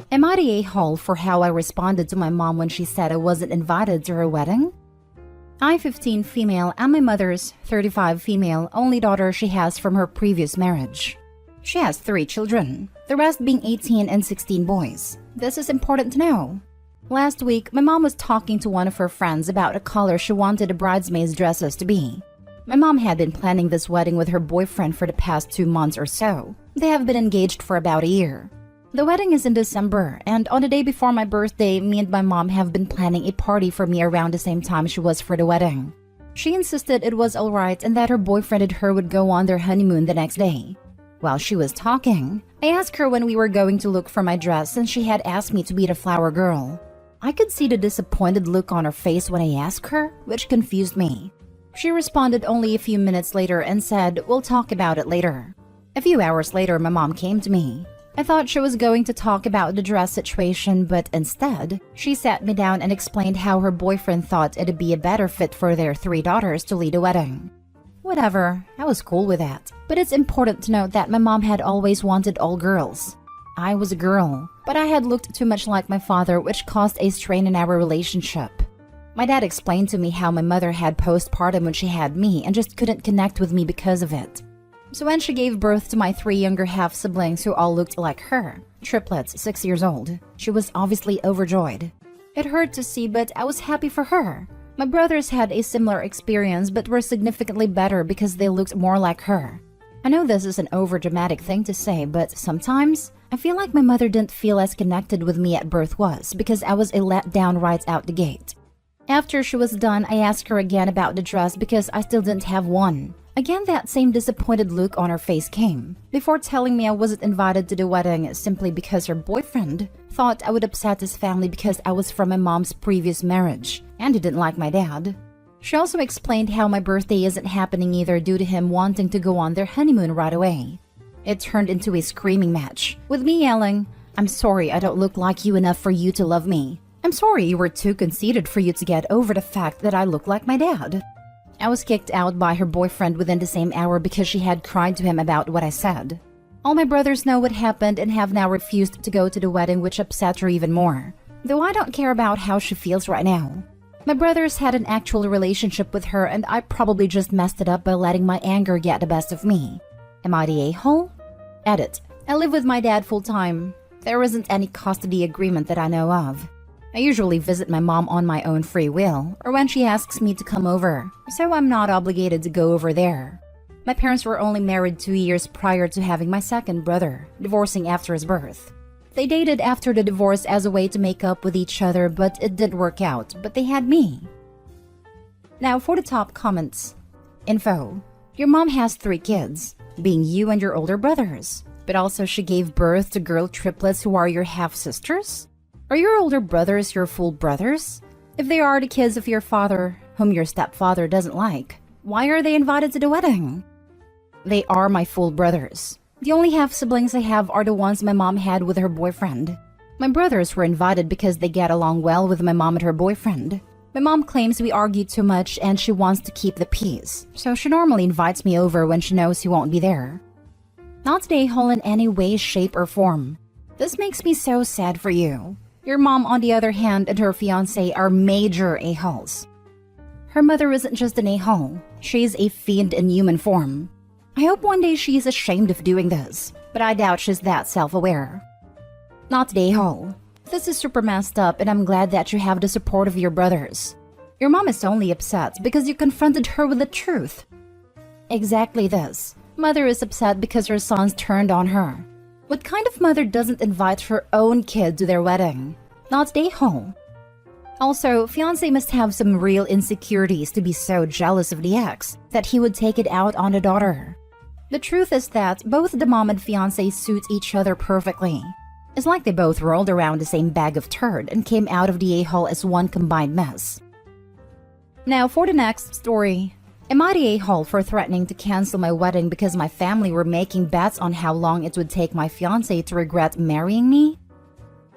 Am I the a-hole for how I responded to my mom when she said I wasn't invited to her wedding? I'm 15 female and my mother's 35 female, only daughter she has from her previous marriage. She has 3 children, the rest being 18 and 16 boys. This is important to know. Last week, my mom was talking to one of her friends about a color she wanted the bridesmaids' dresses to be. My mom had been planning this wedding with her boyfriend for the past 2 months or so. They have been engaged for about a year. The wedding is in December, and on the day before my birthday, me and my mom have been planning a party for me around the same time she was for the wedding. She insisted it was alright and that her boyfriend and her would go on their honeymoon the next day. While she was talking, I asked her when we were going to look for my dress since she had asked me to be the flower girl. I could see the disappointed look on her face when I asked her, which confused me. She responded only a few minutes later and said, "We'll talk about it later." A few hours later, my mom came to me. I thought she was going to talk about the dress situation, but instead, she sat me down and explained how her boyfriend thought it'd be a better fit for their 3 daughters to lead a wedding. Whatever, I was cool with that. But it's important to note that my mom had always wanted all girls. I was a girl, but I had looked too much like my father, which caused a strain in our relationship. My dad explained to me how my mother had postpartum when she had me and just couldn't connect with me because of it. So when she gave birth to my 3 younger half-siblings who all looked like her, triplets 6 years old, she was obviously overjoyed. It hurt to see, but I was happy for her. My brothers had a similar experience but were significantly better because they looked more like her. I know this is an overdramatic thing to say, but sometimes I feel like my mother didn't feel as connected with me at birth was because I was a letdown right out the gate. After she was done, I asked her again about the dress because I still didn't have one. Again, that same disappointed look on her face came, before telling me I wasn't invited to the wedding simply because her boyfriend thought I would upset his family because I was from my mom's previous marriage, and he didn't like my dad. She also explained how my birthday isn't happening either due to him wanting to go on their honeymoon right away. It turned into a screaming match, with me yelling, "I'm sorry I don't look like you enough for you to love me. I'm sorry you were too conceited for you to get over the fact that I look like my dad." I was kicked out by her boyfriend within the same hour because she had cried to him about what I said. All my brothers know what happened and have now refused to go to the wedding, which upset her even more. Though I don't care about how she feels right now. My brothers had an actual relationship with her and I probably just messed it up by letting my anger get the best of me. Am I the a-hole? Edit. I live with my dad full-time. There isn't any custody agreement that I know of. I usually visit my mom on my own free will, or when she asks me to come over, so I'm not obligated to go over there. My parents were only married 2 years prior to having my second brother, divorcing after his birth. They dated after the divorce as a way to make up with each other, but it didn't work out, but they had me. Now for the top comments. Info. Your mom has 3 kids, being you and your older brothers, but also she gave birth to girl triplets who are your half-sisters? Are your older brothers your full brothers? If they are the kids of your father, whom your stepfather doesn't like, why are they invited to the wedding? They are my full brothers. The only half-siblings I have are the ones my mom had with her boyfriend. My brothers were invited because they get along well with my mom and her boyfriend. My mom claims we argue too much and she wants to keep the peace, so she normally invites me over when she knows he won't be there. Not the a-hole in any way, shape, or form. This makes me so sad for you. Your mom, on the other hand, and her fiancé are major a-holes. Her mother isn't just an a-hole. She's a fiend in human form. I hope one day she is ashamed of doing this, but I doubt she's that self-aware. Not the a-hole. This is super messed up and I'm glad that you have the support of your brothers. Your mom is only upset because you confronted her with the truth. Exactly this. Mother is upset because her sons turned on her. What kind of mother doesn't invite her own kid to their wedding? Not the a-hole. Also, fiancé must have some real insecurities to be so jealous of the ex that he would take it out on the daughter. The truth is that both the mom and fiancé suit each other perfectly. It's like they both rolled around the same bag of turd and came out of the a-hole as one combined mess. Now for the next story. Am I the a-hole for threatening to cancel my wedding because my family were making bets on how long it would take my fiancé to regret marrying me?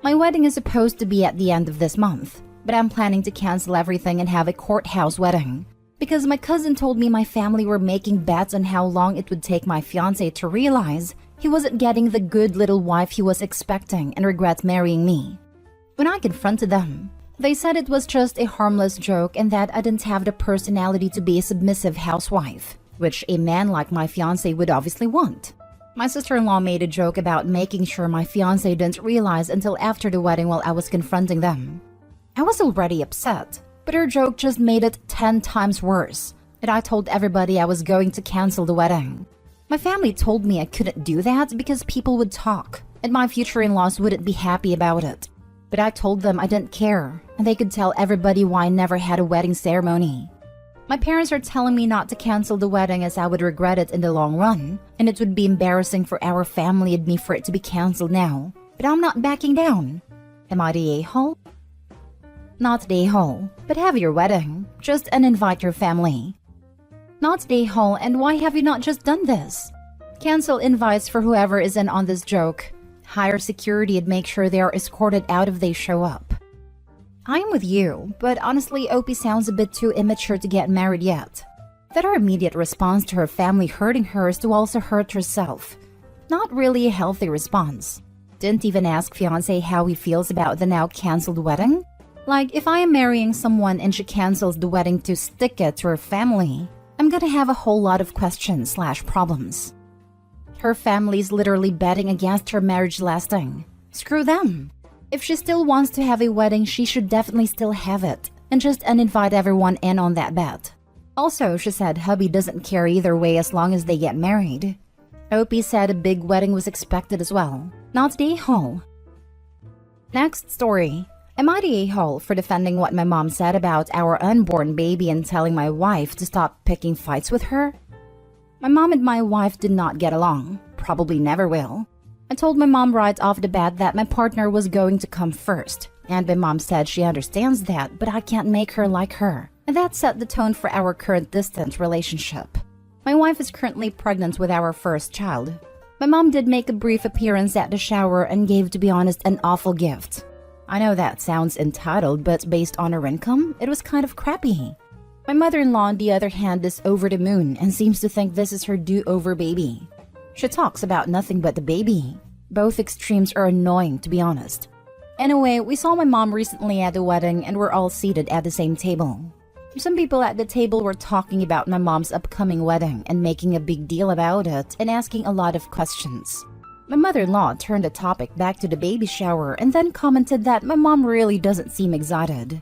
My wedding is supposed to be at the end of this month, but I'm planning to cancel everything and have a courthouse wedding because my cousin told me my family were making bets on how long it would take my fiancé to realize He wasn't getting the good little wife he was expecting and regrets marrying me. When I confronted them, they said it was just a harmless joke and that I didn't have the personality to be a submissive housewife, which a man like my fiancé would obviously want. My sister-in-law made a joke about making sure my fiancé didn't realize until after the wedding while I was confronting them. I was already upset, but her joke just made it 10 times worse, and I told everybody I was going to cancel the wedding. My family told me I couldn't do that because people would talk, and my future in-laws wouldn't be happy about it. But I told them I didn't care, and they could tell everybody why I never had a wedding ceremony. My parents are telling me not to cancel the wedding as I would regret it in the long run, and it would be embarrassing for our family and me for it to be canceled now. But I'm not backing down. Am I the a-hole? Not the a-hole, but have your wedding. Just uninvite your family. Not the a-hole, and why have you not just done this? Cancel invites for whoever is in on this joke. Hire security and make sure they are escorted out if they show up. I am with you, but honestly, Opie sounds a bit too immature to get married yet. That her immediate response to her family hurting her is to also hurt herself. Not really a healthy response. Didn't even ask fiancé how he feels about the now cancelled wedding. Like, if I am marrying someone and she cancels the wedding to stick it to her family, I'm gonna have a whole lot of questions/problems. Her family's literally betting against her marriage lasting. Screw them. If she still wants to have a wedding, she should definitely still have it, and just uninvite everyone in on that bet. Also, she said hubby doesn't care either way as long as they get married. Opie said a big wedding was expected as well. Not the a-hole. Next story. Am I the a-hole for defending what my mom said about our unborn baby and telling my wife to stop picking fights with her? My mom and my wife did not get along. Probably never will. I told my mom right off the bat that my partner was going to come first, and my mom said she understands that, but I can't make her like her. And that set the tone for our current distant relationship. My wife is currently pregnant with our first child. My mom did make a brief appearance at the shower and gave, to be honest, an awful gift. I know that sounds entitled, but based on her income, it was kind of crappy. My mother-in-law, on the other hand, is over the moon and seems to think this is her do-over baby. She talks about nothing but the baby. Both extremes are annoying, to be honest. Anyway, we saw my mom recently at the wedding and we're all seated at the same table. Some people at the table were talking about my mom's upcoming wedding and making a big deal about it and asking a lot of questions. My mother-in-law turned the topic back to the baby shower and then commented that my mom really doesn't seem excited.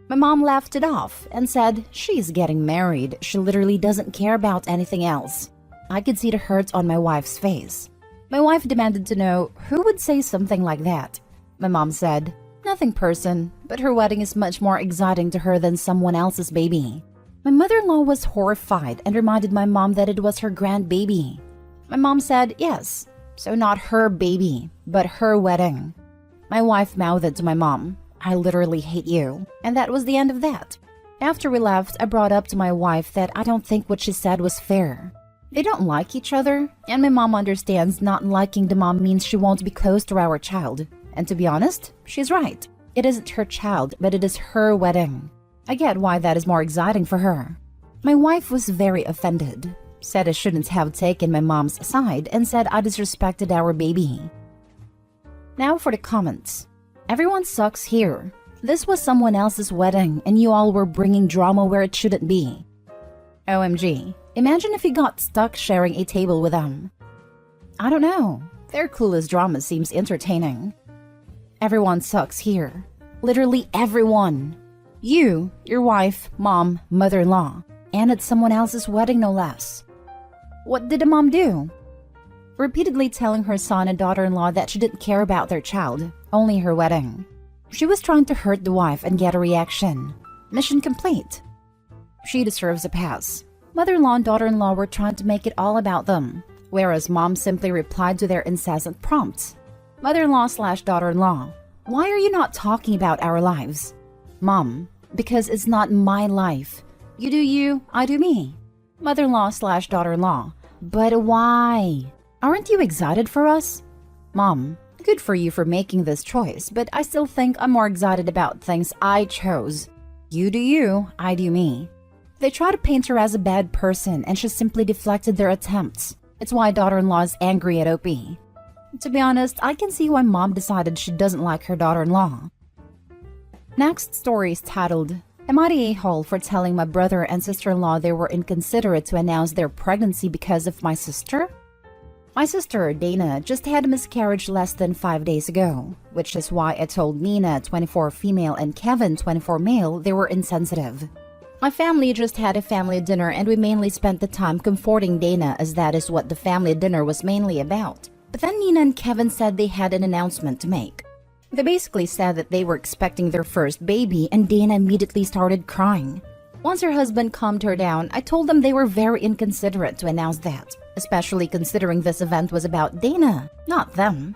My mom laughed it off and said she's getting married, she literally doesn't care about anything else. I could see the hurt on my wife's face. My wife demanded to know who would say something like that. My mom said, nothing person, but her wedding is much more exciting to her than someone else's baby. My mother-in-law was horrified and reminded my mom that it was her grandbaby. My mom said yes. So not her baby, but her wedding. My wife mouthed to my mom, I literally hate you. And that was the end of that. After we left, I brought up to my wife that I don't think what she said was fair. They don't like each other, and my mom understands not liking the mom means she won't be close to our child. And to be honest, she's right. It isn't her child, but it is her wedding. I get why that is more exciting for her. My wife was very offended. Said I shouldn't have taken my mom's side and said I disrespected our baby. Now for the comments. Everyone sucks here. This was someone else's wedding and you all were bringing drama where it shouldn't be. OMG, imagine if you got stuck sharing a table with them. I don't know. Their clueless drama seems entertaining. Everyone sucks here. Literally everyone. You, your wife, mom, mother-in-law. And it's someone else's wedding no less. What did the mom do? Repeatedly telling her son and daughter-in-law that she didn't care about their child, only her wedding. She was trying to hurt the wife and get a reaction. Mission complete. She deserves a pass. Mother-in-law and daughter-in-law were trying to make it all about them, whereas mom simply replied to their incessant prompts. Mother-in-law/daughter-in-law, why are you not talking about our lives? Mom, because it's not my life. You do you, I do me. Mother-in-law/daughter-in-law, but why? Aren't you excited for us? Mom, good for you for making this choice, but I still think I'm more excited about things I chose. You do you, I do me. They try to paint her as a bad person and she simply deflected their attempts. It's why daughter-in-law is angry at OP. To be honest, I can see why mom decided she doesn't like her daughter-in-law. Next story is titled, Am I the a-hole for telling my brother and sister-in-law they were inconsiderate to announce their pregnancy because of my sister? My sister, Dana, just had a miscarriage less than 5 days ago, which is why I told Nina, 24 female, and Kevin, 24 male, they were insensitive. My family just had a family dinner and we mainly spent the time comforting Dana, as that is what the family dinner was mainly about. But then Nina and Kevin said they had an announcement to make. They basically said that they were expecting their first baby, and Dana immediately started crying. Once her husband calmed her down, I told them they were very inconsiderate to announce that, especially considering this event was about Dana, not them.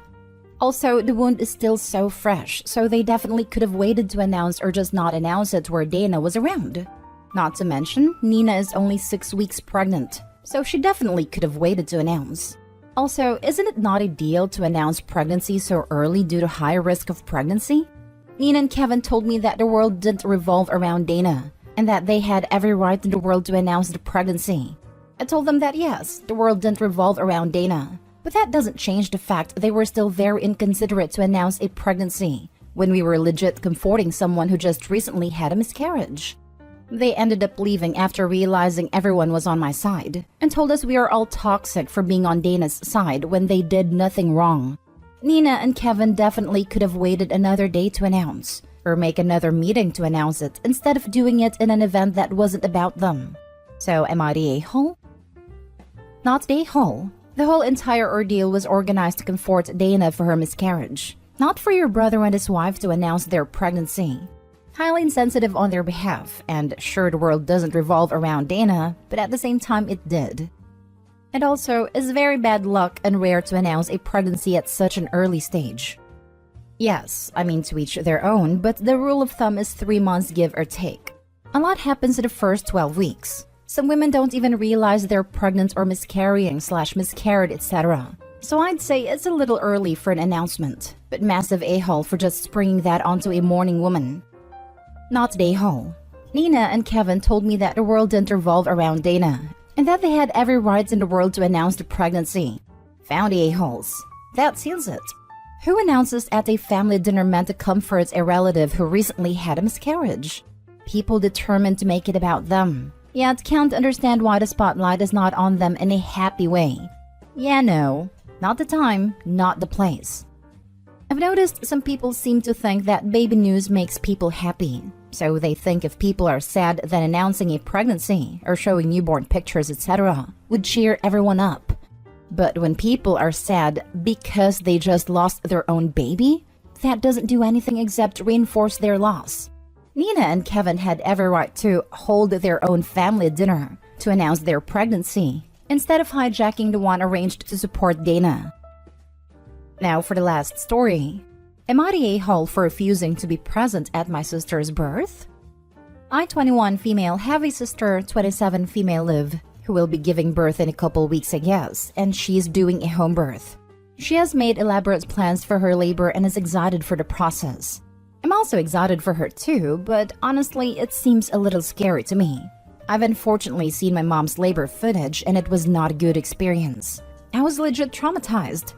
Also, the wound is still so fresh, so they definitely could have waited to announce or just not announce it where Dana was around. Not to mention, Nina is only 6 weeks pregnant, so she definitely could have waited to announce. Also, isn't it not ideal to announce pregnancy so early due to high risk of pregnancy? Nina and Kevin told me that the world didn't revolve around Dana, and that they had every right in the world to announce the pregnancy. I told them that yes, the world didn't revolve around Dana, but that doesn't change the fact they were still very inconsiderate to announce a pregnancy, when we were legit comforting someone who just recently had a miscarriage. They ended up leaving after realizing everyone was on my side, and told us we are all toxic for being on Dana's side when they did nothing wrong. Nina and Kevin definitely could have waited another day to announce, or make another meeting to announce it, instead of doing it in an event that wasn't about them. So am I the a-hole? Not the a-hole. The whole entire ordeal was organized to comfort Dana for her miscarriage, not for your brother and his wife to announce their pregnancy. Highly insensitive on their behalf, and sure, the world doesn't revolve around Dana, but at the same time it did. And also, it's very bad luck and rare to announce a pregnancy at such an early stage. Yes, I mean to each their own, but the rule of thumb is 3 months give or take. A lot happens in the first 12 weeks. Some women don't even realize they're pregnant or miscarried, etc. So I'd say it's a little early for an announcement, but massive a-hole for just springing that onto a mourning woman. Not the a-hole. Nina and Kevin told me that the world didn't revolve around Dana, and that they had every right in the world to announce the pregnancy. Found the a-holes. That seals it. Who announces at a family dinner meant to comfort a relative who recently had a miscarriage? People determined to make it about them, yet can't understand why the spotlight is not on them in a happy way. Yeah, no. Not the time, not the place. I've noticed some people seem to think that baby news makes people happy. So they think if people are sad, then announcing a pregnancy or showing newborn pictures, etc. would cheer everyone up. But when people are sad because they just lost their own baby, that doesn't do anything except reinforce their loss. Nina and Kevin had every right to hold their own family dinner to announce their pregnancy, instead of hijacking the one arranged to support Dana. Now for the last story. Am I the a-hole for refusing to be present at my sister's birth? I, 21 female, have a sister, 27 female live, who will be giving birth in a couple weeks, I guess, and she's doing a home birth. She has made elaborate plans for her labor and is excited for the process. I'm also excited for her too, but honestly, it seems a little scary to me. I've unfortunately seen my mom's labor footage and it was not a good experience. I was legit traumatized.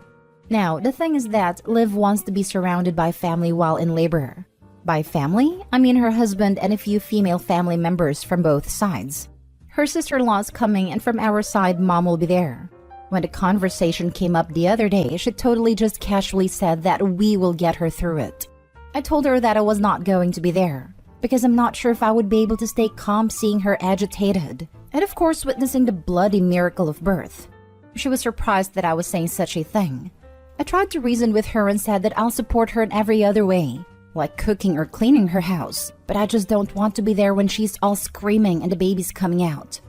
Now, the thing is that Liv wants to be surrounded by family while in labor. By family, I mean her husband and a few female family members from both sides. Her sister-in-law is coming, and from our side, mom will be there. When the conversation came up the other day, she totally just casually said that we will get her through it. I told her that I was not going to be there, because I'm not sure if I would be able to stay calm seeing her agitated, and of course witnessing the bloody miracle of birth. She was surprised that I was saying such a thing. I tried to reason with her and said that I'll support her in every other way, like cooking or cleaning her house, but I just don't want to be there when she's all screaming and the baby's coming out.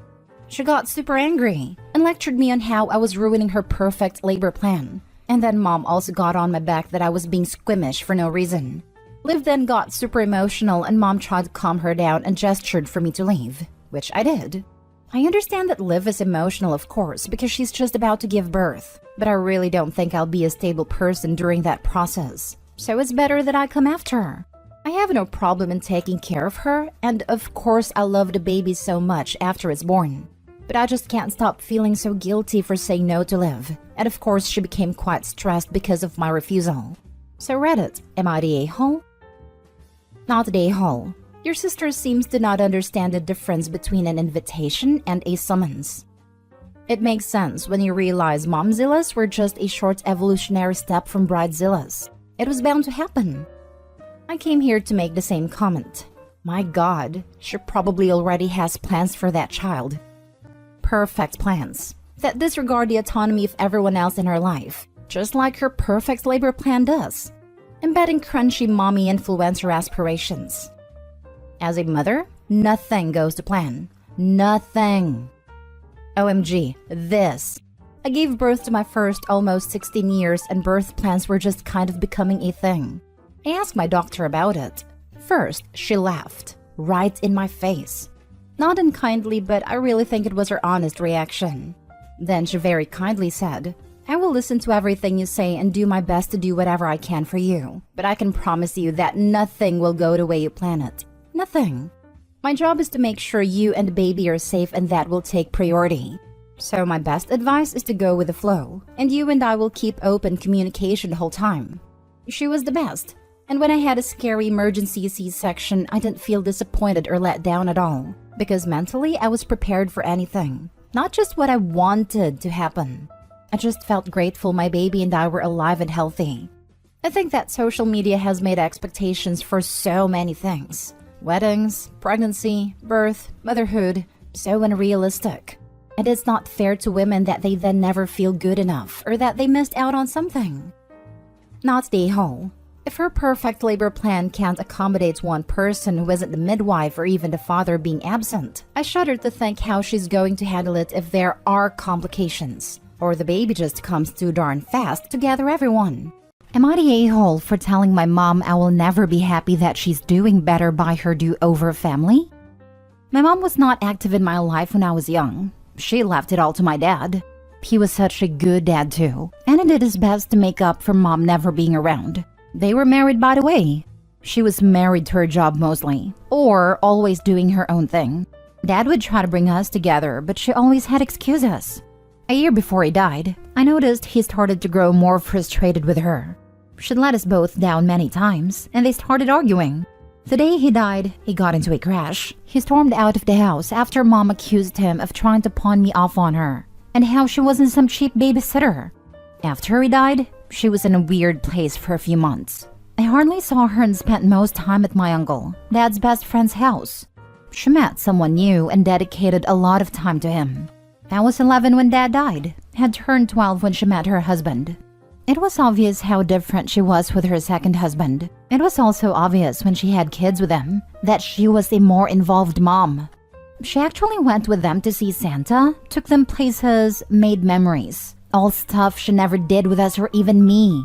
She got super angry and lectured me on how I was ruining her perfect labor plan, and then mom also got on my back that I was being squeamish for no reason. Liv then got super emotional and mom tried to calm her down and gestured for me to leave, which I did. I understand that Liv is emotional, of course, because she's just about to give birth, but I really don't think I'll be a stable person during that process, so it's better that I come after her. I have no problem in taking care of her, and of course I love the baby so much after it's born. but I just can't stop feeling so guilty for saying no to Liv. And of course, she became quite stressed because of my refusal. So Reddit, am I the a-hole? Not the a-hole. Your sister seems to not understand the difference between an invitation and a summons. It makes sense when you realize momzillas were just a short evolutionary step from bridezillas. It was bound to happen. I came here to make the same comment. My God, she probably already has plans for that child. Perfect plans that disregard the autonomy of everyone else in her life, just like her perfect labor plan does, embedding crunchy mommy influencer aspirations. As a mother, nothing goes to plan. Nothing. OMG, this. I gave birth to my first almost 16 years and birth plans were just kind of becoming a thing. I asked my doctor about it. First, she laughed, right in my face. Not unkindly, but I really think it was her honest reaction. Then she very kindly said, I will listen to everything you say and do my best to do whatever I can for you. But I can promise you that nothing will go the way you plan it. Nothing. My job is to make sure you and the baby are safe and that will take priority. So my best advice is to go with the flow, and you and I will keep open communication the whole time. She was the best. And when I had a scary emergency C-section, I didn't feel disappointed or let down at all. Because mentally, I was prepared for anything. Not just what I wanted to happen. I just felt grateful my baby and I were alive and healthy. I think that social media has made expectations for so many things. Weddings, pregnancy, birth, motherhood, so unrealistic. And it's not fair to women that they then never feel good enough or that they missed out on something. Not the whole. If her perfect labor plan can't accommodate one person who isn't the midwife or even the father being absent, I shudder to think how she's going to handle it if there are complications, or the baby just comes too darn fast to gather everyone. Am I the a-hole for telling my mom I will never be happy that she's doing better by her do-over family? My mom was not active in my life when I was young. She left it all to my dad. He was such a good dad too, and he did his best to make up for mom never being around. They were married, by the way. She was married to her job mostly, or always doing her own thing. Dad would try to bring us together, but she always had excuses. A year before he died, I noticed he started to grow more frustrated with her. She let us both down many times, and they started arguing. The day he died, he got into a crash. He stormed out of the house after mom accused him of trying to pawn me off on her, and how she wasn't some cheap babysitter. After he died, she was in a weird place for a few months. I hardly saw her and spent most time at my uncle, Dad's best friend's house. She met someone new and dedicated a lot of time to him. I was 11 when Dad died, had turned 12 when she met her husband. It was obvious how different she was with her second husband. It was also obvious when she had kids with him that she was a more involved mom. She actually went with them to see Santa, took them places, made memories. All stuff she never did with us or even me.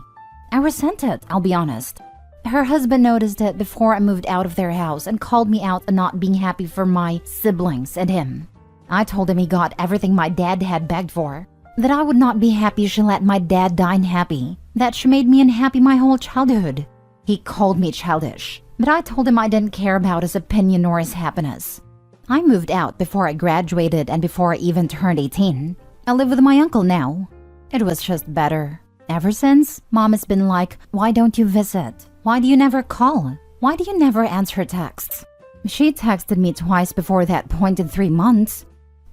I resent it, I'll be honest. Her husband noticed it before I moved out of their house and called me out on not being happy for my siblings and him. I told him he got everything my dad had begged for. That I would not be happy she let my dad die unhappy. That she made me unhappy my whole childhood. He called me childish, but I told him I didn't care about his opinion or his happiness. I moved out before I graduated and before I even turned 18. I live with my uncle now. It was just better. Ever since, Mom has been like, why don't you visit? Why do you never call? Why do you never answer texts? She texted me twice before that point in 3 months.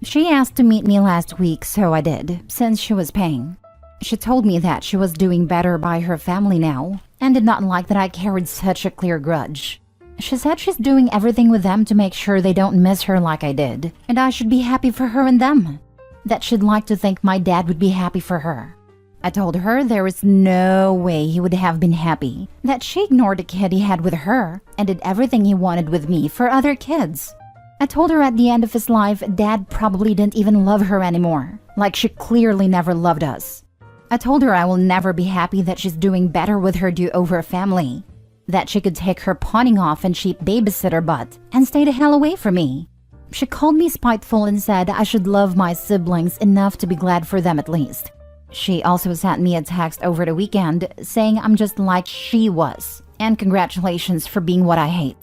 She asked to meet me last week, so I did, since she was paying. She told me that she was doing better by her family now, and did not like that I carried such a clear grudge. She said she's doing everything with them to make sure they don't miss her like I did, and I should be happy for her and them. That she'd like to think my dad would be happy for her. I told her there was no way he would have been happy, that she ignored the kid he had with her, and did everything he wanted with me for other kids. I told her at the end of his life, Dad probably didn't even love her anymore, like she clearly never loved us. I told her I will never be happy that she's doing better with her do-over family, that she could take her pawning off and cheap babysitter butt and stay the hell away from me. She called me spiteful and said I should love my siblings enough to be glad for them at least. She also sent me a text over the weekend saying I'm just like she was, and congratulations for being what I hate.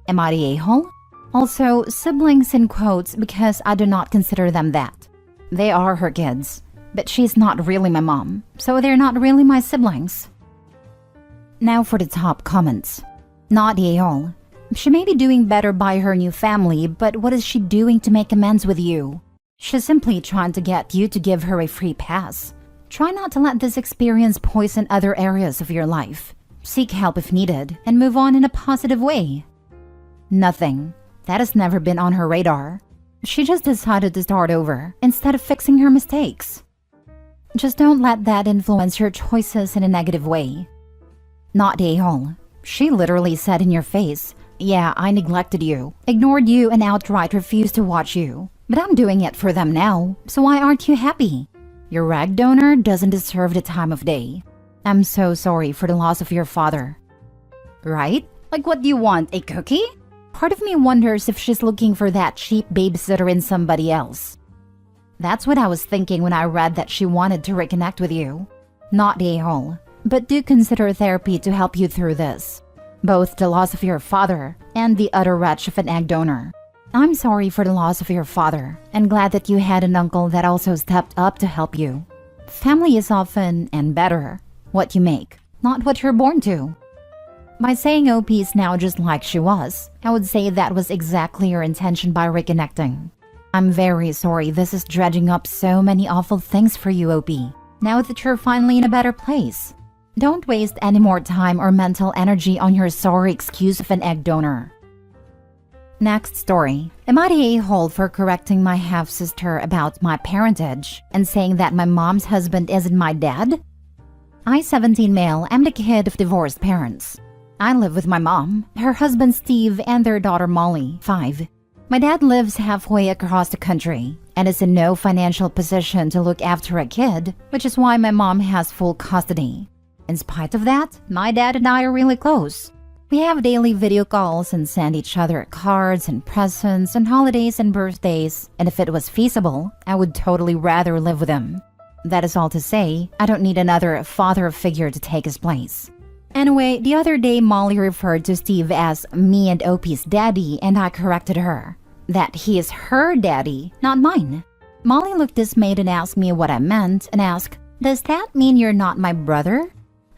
Am I the a-hole? Also, siblings in quotes because I do not consider them that. They are her kids, but she's not really my mom, so they're not really my siblings. Now for the top comments. Not a-hole. She may be doing better by her new family, but what is she doing to make amends with you? She's simply trying to get you to give her a free pass. Try not to let this experience poison other areas of your life. Seek help if needed, and move on in a positive way. Nothing. That has never been on her radar. She just decided to start over, instead of fixing her mistakes. Just don't let that influence your choices in a negative way. Not a-hole. She literally said in your face, "Yeah, I neglected you, ignored you, and outright refused to watch you. But I'm doing it for them now, so why aren't you happy? Your rag donor doesn't deserve the time of day. I'm so sorry for the loss of your father." Right? Like, what do you want, a cookie? Part of me wonders if she's looking for that cheap babysitter in somebody else. That's what I was thinking when I read that she wanted to reconnect with you. Not a-hole. But do consider therapy to help you through this. Both the loss of your father and the utter wretch of an egg donor. I'm sorry for the loss of your father, and glad that you had an uncle that also stepped up to help you. Family is often, and better, what you make, not what you're born to. By saying OP is now just like she was, I would say that was exactly your intention by reconnecting. I'm very sorry this is dredging up so many awful things for you, OP, now that you're finally in a better place. Don't waste any more time or mental energy on your sorry excuse of an egg donor. Next story. Am I the a-hole for correcting my half-sister about my parentage and saying that my mom's husband isn't my dad? I, 17 male, am the kid of divorced parents. I live with my mom, her husband Steve, and their daughter Molly, 5. My dad lives halfway across the country and is in no financial position to look after a kid, which is why my mom has full custody. In spite of that, my dad and I are really close. We have daily video calls and send each other cards and presents on holidays and birthdays, and if it was feasible, I would totally rather live with him. That is all to say, I don't need another father figure to take his place. Anyway, the other day Molly referred to Steve as me and OP's daddy, and I corrected her. That he is her daddy, not mine. Molly looked dismayed and asked me what I meant, and asked, "Does that mean you're not my brother?"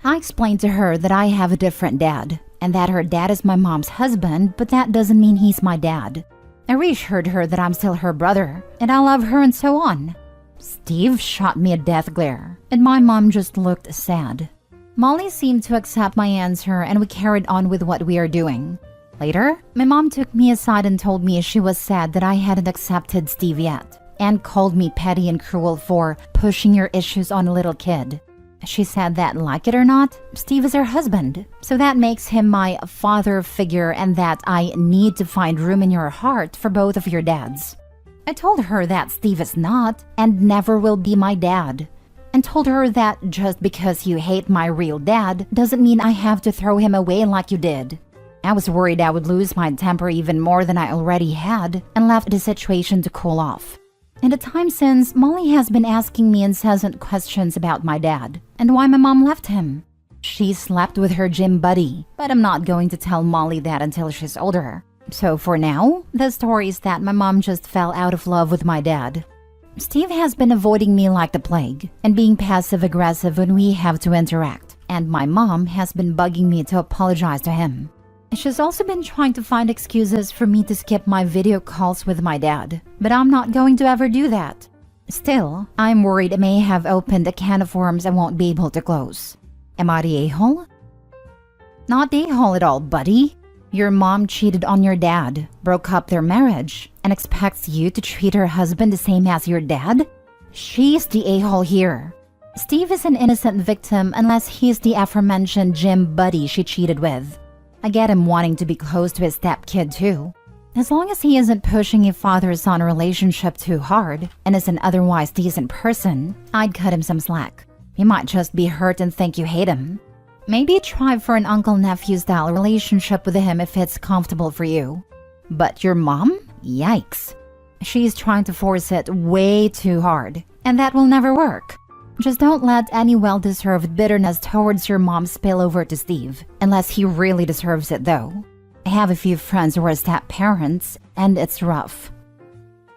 I explained to her that I have a different dad, and that her dad is my mom's husband, but that doesn't mean he's my dad. I reassured her that I'm still her brother, and I love her and so on. Steve shot me a death glare, and my mom just looked sad. Molly seemed to accept my answer, and we carried on with what we are doing. Later, my mom took me aside and told me she was sad that I hadn't accepted Steve yet, and called me petty and cruel for pushing your issues on a little kid. She said that, like it or not, Steve is her husband, so that makes him my father figure, and that I need to find room in your heart for both of your dads. I told her that Steve is not and never will be my dad, and told her that just because you hate my real dad doesn't mean I have to throw him away like you did. I was worried I would lose my temper even more than I already had, and left the situation to cool off. In the time since, Molly has been asking me incessant questions about my dad and why my mom left him. She slept with her gym buddy, but I'm not going to tell Molly that until she's older. So for now, the story is that my mom just fell out of love with my dad. Steve has been avoiding me like the plague and being passive-aggressive when we have to interact, and my mom has been bugging me to apologize to him. She's also been trying to find excuses for me to skip my video calls with my dad, but I'm not going to ever do that. Still, I'm worried it may have opened a can of worms I won't be able to close. Am I the a-hole? Not the a-hole at all, buddy. Your mom cheated on your dad, broke up their marriage, and expects you to treat her husband the same as your dad? She's the a-hole here. Steve is an innocent victim unless he's the aforementioned gym buddy she cheated with. I get him wanting to be close to his stepkid too. As long as he isn't pushing a father-son relationship too hard and is an otherwise decent person, I'd cut him some slack. He might just be hurt and think you hate him. Maybe try for an uncle-nephew style relationship with him if it's comfortable for you. But your mom? Yikes. She's trying to force it way too hard, and that will never work. Just don't let any well-deserved bitterness towards your mom spill over to Steve, unless he really deserves it though. I have a few friends who are step-parents, and it's rough.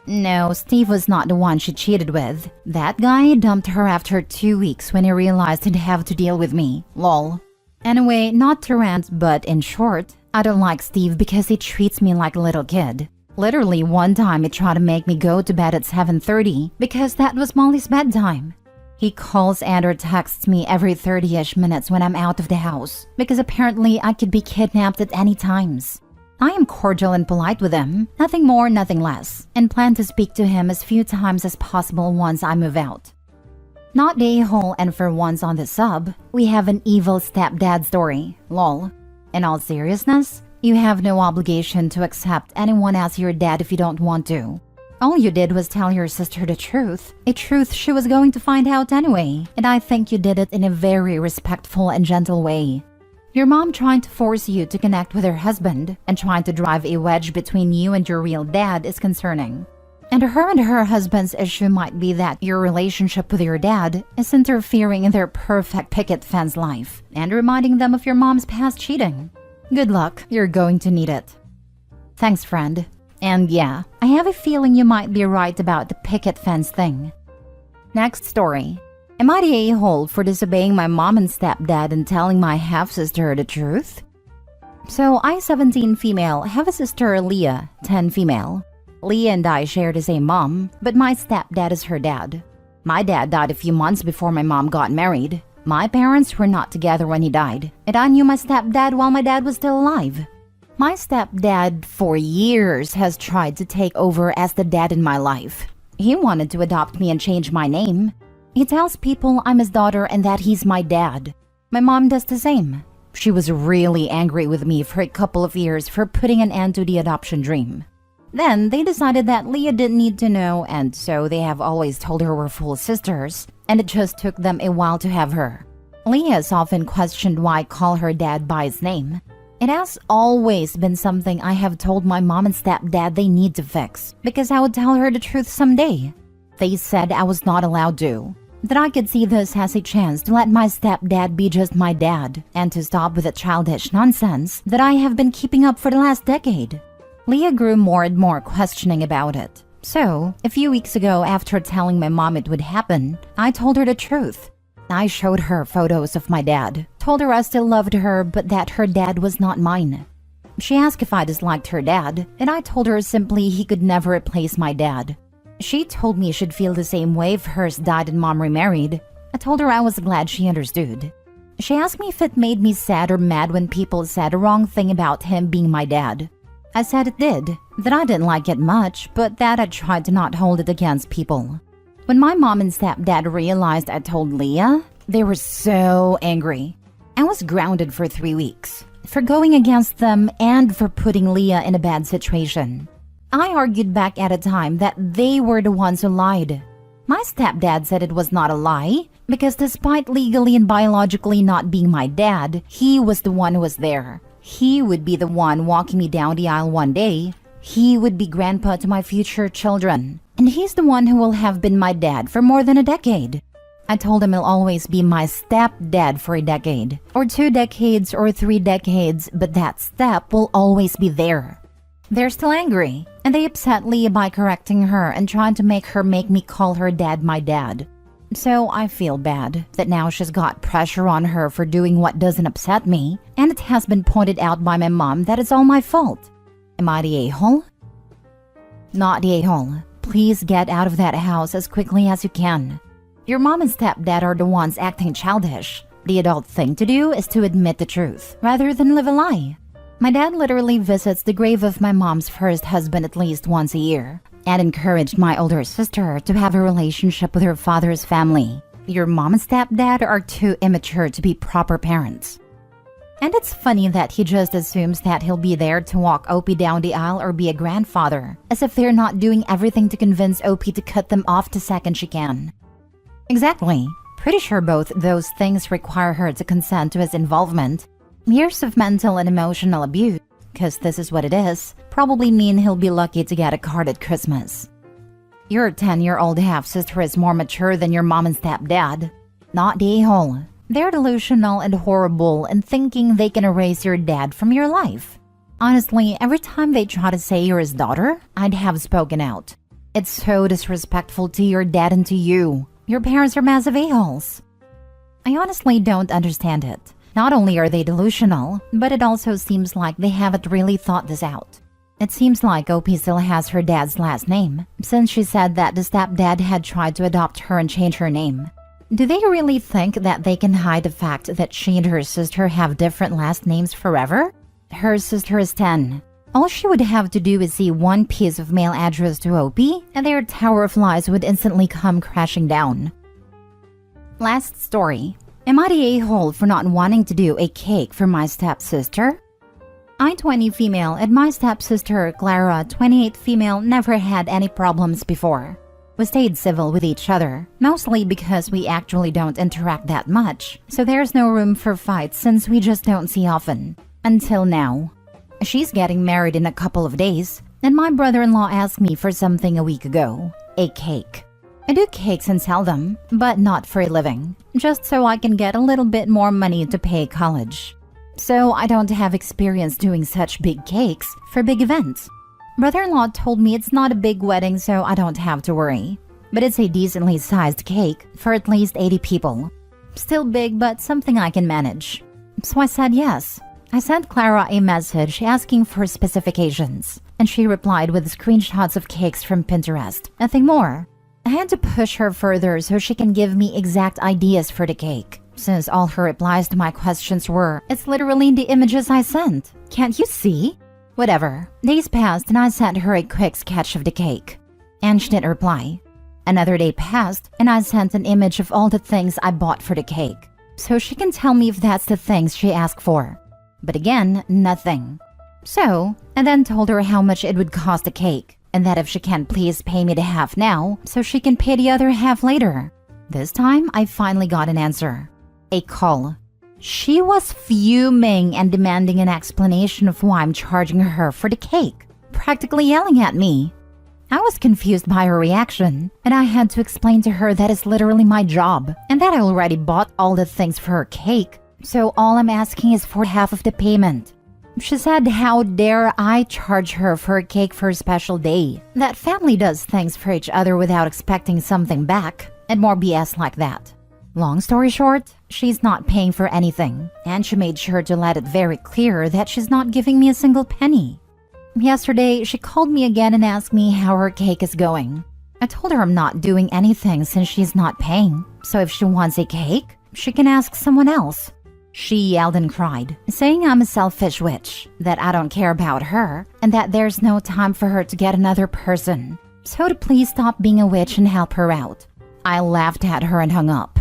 No, Steve was not the one she cheated with. That guy dumped her after 2 weeks when he realized he'd have to deal with me. Lol. Anyway, not to rant, but in short, I don't like Steve because he treats me like a little kid. Literally one time he tried to make me go to bed at 7:30 because that was Molly's bedtime. He calls and or texts me every 30-ish minutes when I'm out of the house because apparently I could be kidnapped at any times. I am cordial and polite with him, nothing more, nothing less, and plan to speak to him as few times as possible once I move out. Not the a-hole, and for once on the sub, we have an evil stepdad story. Lol. In all seriousness, you have no obligation to accept anyone as your dad if you don't want to. All you did was tell your sister the truth, a truth she was going to find out anyway, and I think you did it in a very respectful and gentle way. Your mom trying to force you to connect with her husband and trying to drive a wedge between you and your real dad is concerning. And her husband's issue might be that your relationship with your dad is interfering in their perfect picket fence life and reminding them of your mom's past cheating. Good luck, you're going to need it. Thanks, friend. And yeah, I have a feeling you might be right about the picket fence thing. Next story. Am I the a-hole for disobeying my mom and stepdad and telling my half-sister the truth? So I, 17 female, have a sister Leah, 10 female. Leah and I share the same mom, but my stepdad is her dad. My dad died a few months before my mom got married. My parents were not together when he died, and I knew my stepdad while my dad was still alive. My stepdad, for years, has tried to take over as the dad in my life. He wanted to adopt me and change my name. He tells people I'm his daughter and that he's my dad. My mom does the same. She was really angry with me for a couple of years for putting an end to the adoption dream. Then they decided that Leah didn't need to know, and so they have always told her we're full sisters, and it just took them a while to have her. Leah has often questioned why I call her dad by his name. It has always been something I have told my mom and stepdad they need to fix, because I would tell her the truth someday. They said I was not allowed to, that I could see this as a chance to let my stepdad be just my dad, and to stop with the childish nonsense that I have been keeping up for the last decade. Leah grew more and more questioning about it. So, a few weeks ago, after telling my mom it would happen, I told her the truth. I showed her photos of my dad, told her I still loved her, but that her dad was not mine. She asked if I disliked her dad, and I told her simply he could never replace my dad. She told me she'd feel the same way if hers died and mom remarried. I told her I was glad she understood. She asked me if it made me sad or mad when people said a wrong thing about him being my dad. I said it did, that I didn't like it much, but that I tried to not hold it against people. When my mom and stepdad realized I told Leah, they were so angry. I was grounded for 3 weeks, for going against them and for putting Leah in a bad situation. I argued back at a time that they were the ones who lied. My stepdad said it was not a lie, because despite legally and biologically not being my dad, he was the one who was there. He would be the one walking me down the aisle one day. He would be grandpa to my future children. And he's the one who will have been my dad for more than a decade. I told him he'll always be my stepdad for a decade, or 2 decades, or 3 decades, but that step will always be there. They're still angry, and they upset Leah by correcting her and trying to make her make me call her dad my dad. So I feel bad that now she's got pressure on her for doing what doesn't upset me, and it has been pointed out by my mom that it's all my fault. Am I the a-hole? Not the a-hole. Please get out of that house as quickly as you can. Your mom and stepdad are the ones acting childish. The adult thing to do is to admit the truth, rather than live a lie. My dad literally visits the grave of my mom's first husband at least once a year, and encouraged my older sister to have a relationship with her father's family. Your mom and stepdad are too immature to be proper parents. And it's funny that he just assumes that he'll be there to walk Opie down the aisle or be a grandfather, as if they're not doing everything to convince Opie to cut them off the second she can. Exactly. Pretty sure both those things require her to consent to his involvement. Years of mental and emotional abuse, because this is what it is, probably mean he'll be lucky to get a card at Christmas. Your 10-year-old half-sister is more mature than your mom and stepdad. Not the a-hole. They're delusional and horrible and thinking they can erase your dad from your life. Honestly, every time they try to say you're his daughter, I'd have spoken out. It's so disrespectful to your dad and to you. Your parents are massive a-holes. I honestly don't understand it. Not only are they delusional, but it also seems like they haven't really thought this out. It seems like OP still has her dad's last name, since she said that the stepdad had tried to adopt her and change her name. Do they really think that they can hide the fact that she and her sister have different last names forever? Her sister is 10. All she would have to do is see one piece of mail address to OP, and their tower of lies would instantly come crashing down. Last story. Am I the a-hole for not wanting to do a cake for my stepsister? I, 20 female, and my stepsister, Clara, 28 female, never had any problems before. We stayed civil with each other, mostly because we actually don't interact that much, so there's no room for fights since we just don't see often. Until now. She's getting married in a couple of days, and my brother-in-law asked me for something a week ago, a cake. I do cakes and sell them, but not for a living, just so I can get a little bit more money to pay college. So I don't have experience doing such big cakes for big events. Brother-in-law told me it's not a big wedding, so I don't have to worry. But it's a decently sized cake for at least 80 people. Still big, but something I can manage. So I said yes. I sent Clara a message asking for specifications, and she replied with screenshots of cakes from Pinterest, nothing more. I had to push her further so she can give me exact ideas for the cake, since all her replies to my questions were, "It's literally in the images I sent. Can't you see?" Whatever. Days passed and I sent her a quick sketch of the cake, and she didn't reply. Another day passed and I sent an image of all the things I bought for the cake, so she can tell me if that's the things she asked for. But again, nothing. So, I then told her how much it would cost a cake, and that if she can please pay me the half now, so she can pay the other half later. This time, I finally got an answer. A call. She was fuming and demanding an explanation of why I'm charging her for the cake, practically yelling at me. I was confused by her reaction, and I had to explain to her that it's literally my job, and that I already bought all the things for her cake. So all I'm asking is for half of the payment. She said, how dare I charge her for a cake for a special day? That family does things for each other without expecting something back, and more BS like that. Long story short, she's not paying for anything, and she made sure to let it very clear that she's not giving me a single penny. Yesterday, she called me again and asked me how her cake is going. I told her I'm not doing anything since she's not paying, so if she wants a cake, she can ask someone else. She yelled and cried, saying I'm a selfish witch, that I don't care about her, and that there's no time for her to get another person. So to please stop being a witch and help her out. I laughed at her and hung up.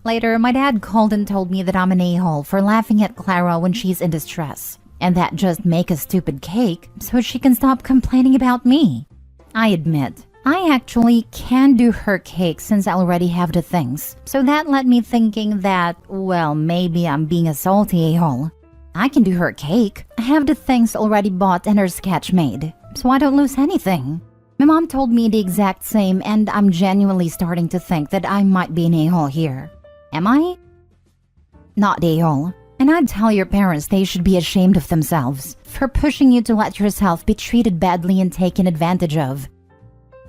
Later, my dad called and told me that I'm an a-hole for laughing at Clara when she's in distress, and that just make a stupid cake so she can stop complaining about me. I admit, I actually can do her cake since I already have the things, so that led me thinking that, well, maybe I'm being a salty a-hole. I can do her cake. I have the things already bought and her sketch made, so I don't lose anything. My mom told me the exact same, and I'm genuinely starting to think that I might be an a-hole here. Am I? Not the a-hole. And I'd tell your parents they should be ashamed of themselves for pushing you to let yourself be treated badly and taken advantage of.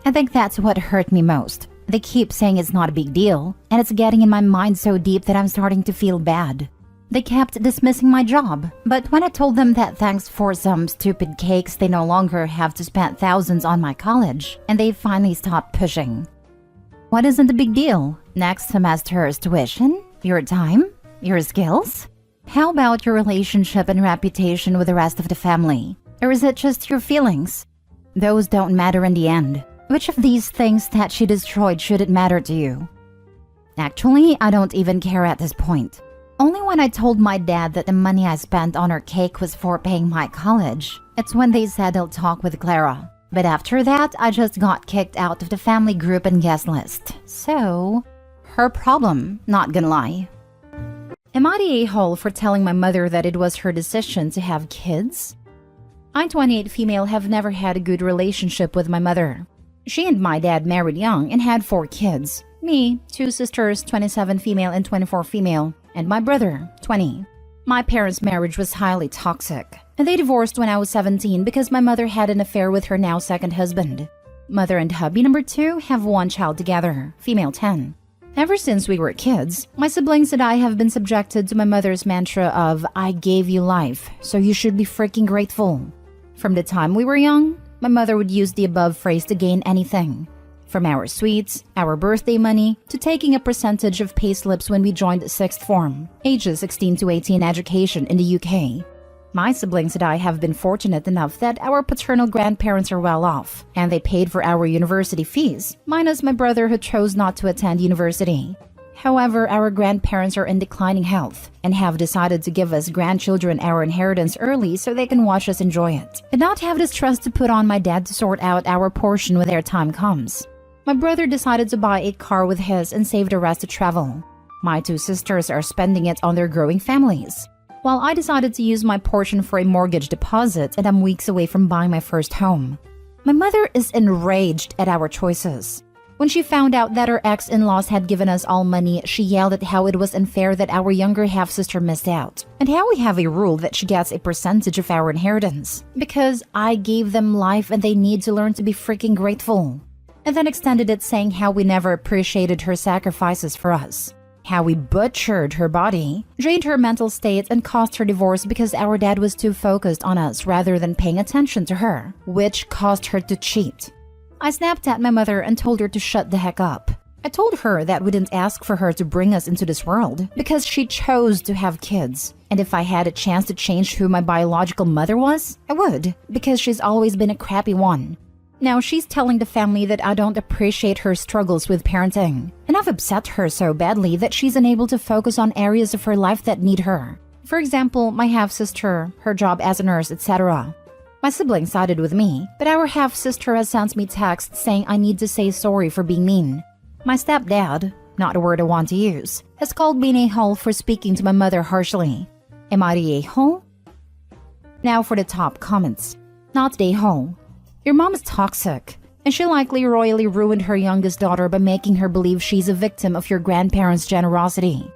I think that's what hurt me most. They keep saying it's not a big deal, and it's getting in my mind so deep that I'm starting to feel bad. They kept dismissing my job, but when I told them that thanks for some stupid cakes they no longer have to spend thousands on my college, and they finally stopped pushing. What isn't a big deal? Next semester's tuition? Your time? Your skills? How about your relationship and reputation with the rest of the family? Or is it just your feelings? Those don't matter in the end. Which of these things that she destroyed should it matter to you? Actually, I don't even care at this point. Only when I told my dad that the money I spent on her cake was for paying my college, it's when they said they'll talk with Clara. But after that, I just got kicked out of the family group and guest list. So, her problem, not gonna lie. Am I the a-hole for telling my mother that it was her decision to have kids? I, 28 female, have never had a good relationship with my mother. She and my dad married young and had 4 kids. Me, 2 sisters, 27 female and 24 female, and my brother, 20. My parents' marriage was highly toxic. And they divorced when I was 17 because my mother had an affair with her now second husband. Mother and hubby number 2 have 1 child together, female 10. Ever since we were kids, my siblings and I have been subjected to my mother's mantra of, I gave you life, so you should be freaking grateful. From the time we were young, my mother would use the above phrase to gain anything. From our sweets, our birthday money, to taking a percentage of payslips when we joined 6th form, ages 16 to 18 education in the UK. My siblings and I have been fortunate enough that our paternal grandparents are well off, and they paid for our university fees, minus my brother who chose not to attend university. However, our grandparents are in declining health and have decided to give us grandchildren our inheritance early so they can watch us enjoy it, and not have this trust to put on my dad to sort out our portion when their time comes. My brother decided to buy a car with his and save the rest to travel. My 2 sisters are spending it on their growing families, while I decided to use my portion for a mortgage deposit, and I'm weeks away from buying my first home. My mother is enraged at our choices. When she found out that her ex-in-laws had given us all money, she yelled at how it was unfair that our younger half-sister missed out, and how we have a rule that she gets a percentage of our inheritance, because I gave them life and they need to learn to be freaking grateful. And then extended it saying how we never appreciated her sacrifices for us. How we butchered her body, drained her mental state, and caused her divorce because our dad was too focused on us rather than paying attention to her, which caused her to cheat. I snapped at my mother and told her to shut the heck up. I told her that we didn't ask for her to bring us into this world because she chose to have kids. And if I had a chance to change who my biological mother was, I would, because she's always been a crappy one. Now she's telling the family that I don't appreciate her struggles with parenting, and I've upset her so badly that she's unable to focus on areas of her life that need her. For example, my half-sister, her job as a nurse, etc. My sibling sided with me, but our half-sister has sent me texts saying I need to say sorry for being mean. My stepdad, not a word I want to use, has called me an a-hole for speaking to my mother harshly. Am I the a-hole? Now for the top comments. Not the a-hole. Your mom is toxic, and she likely royally ruined her youngest daughter by making her believe she's a victim of your grandparents' generosity.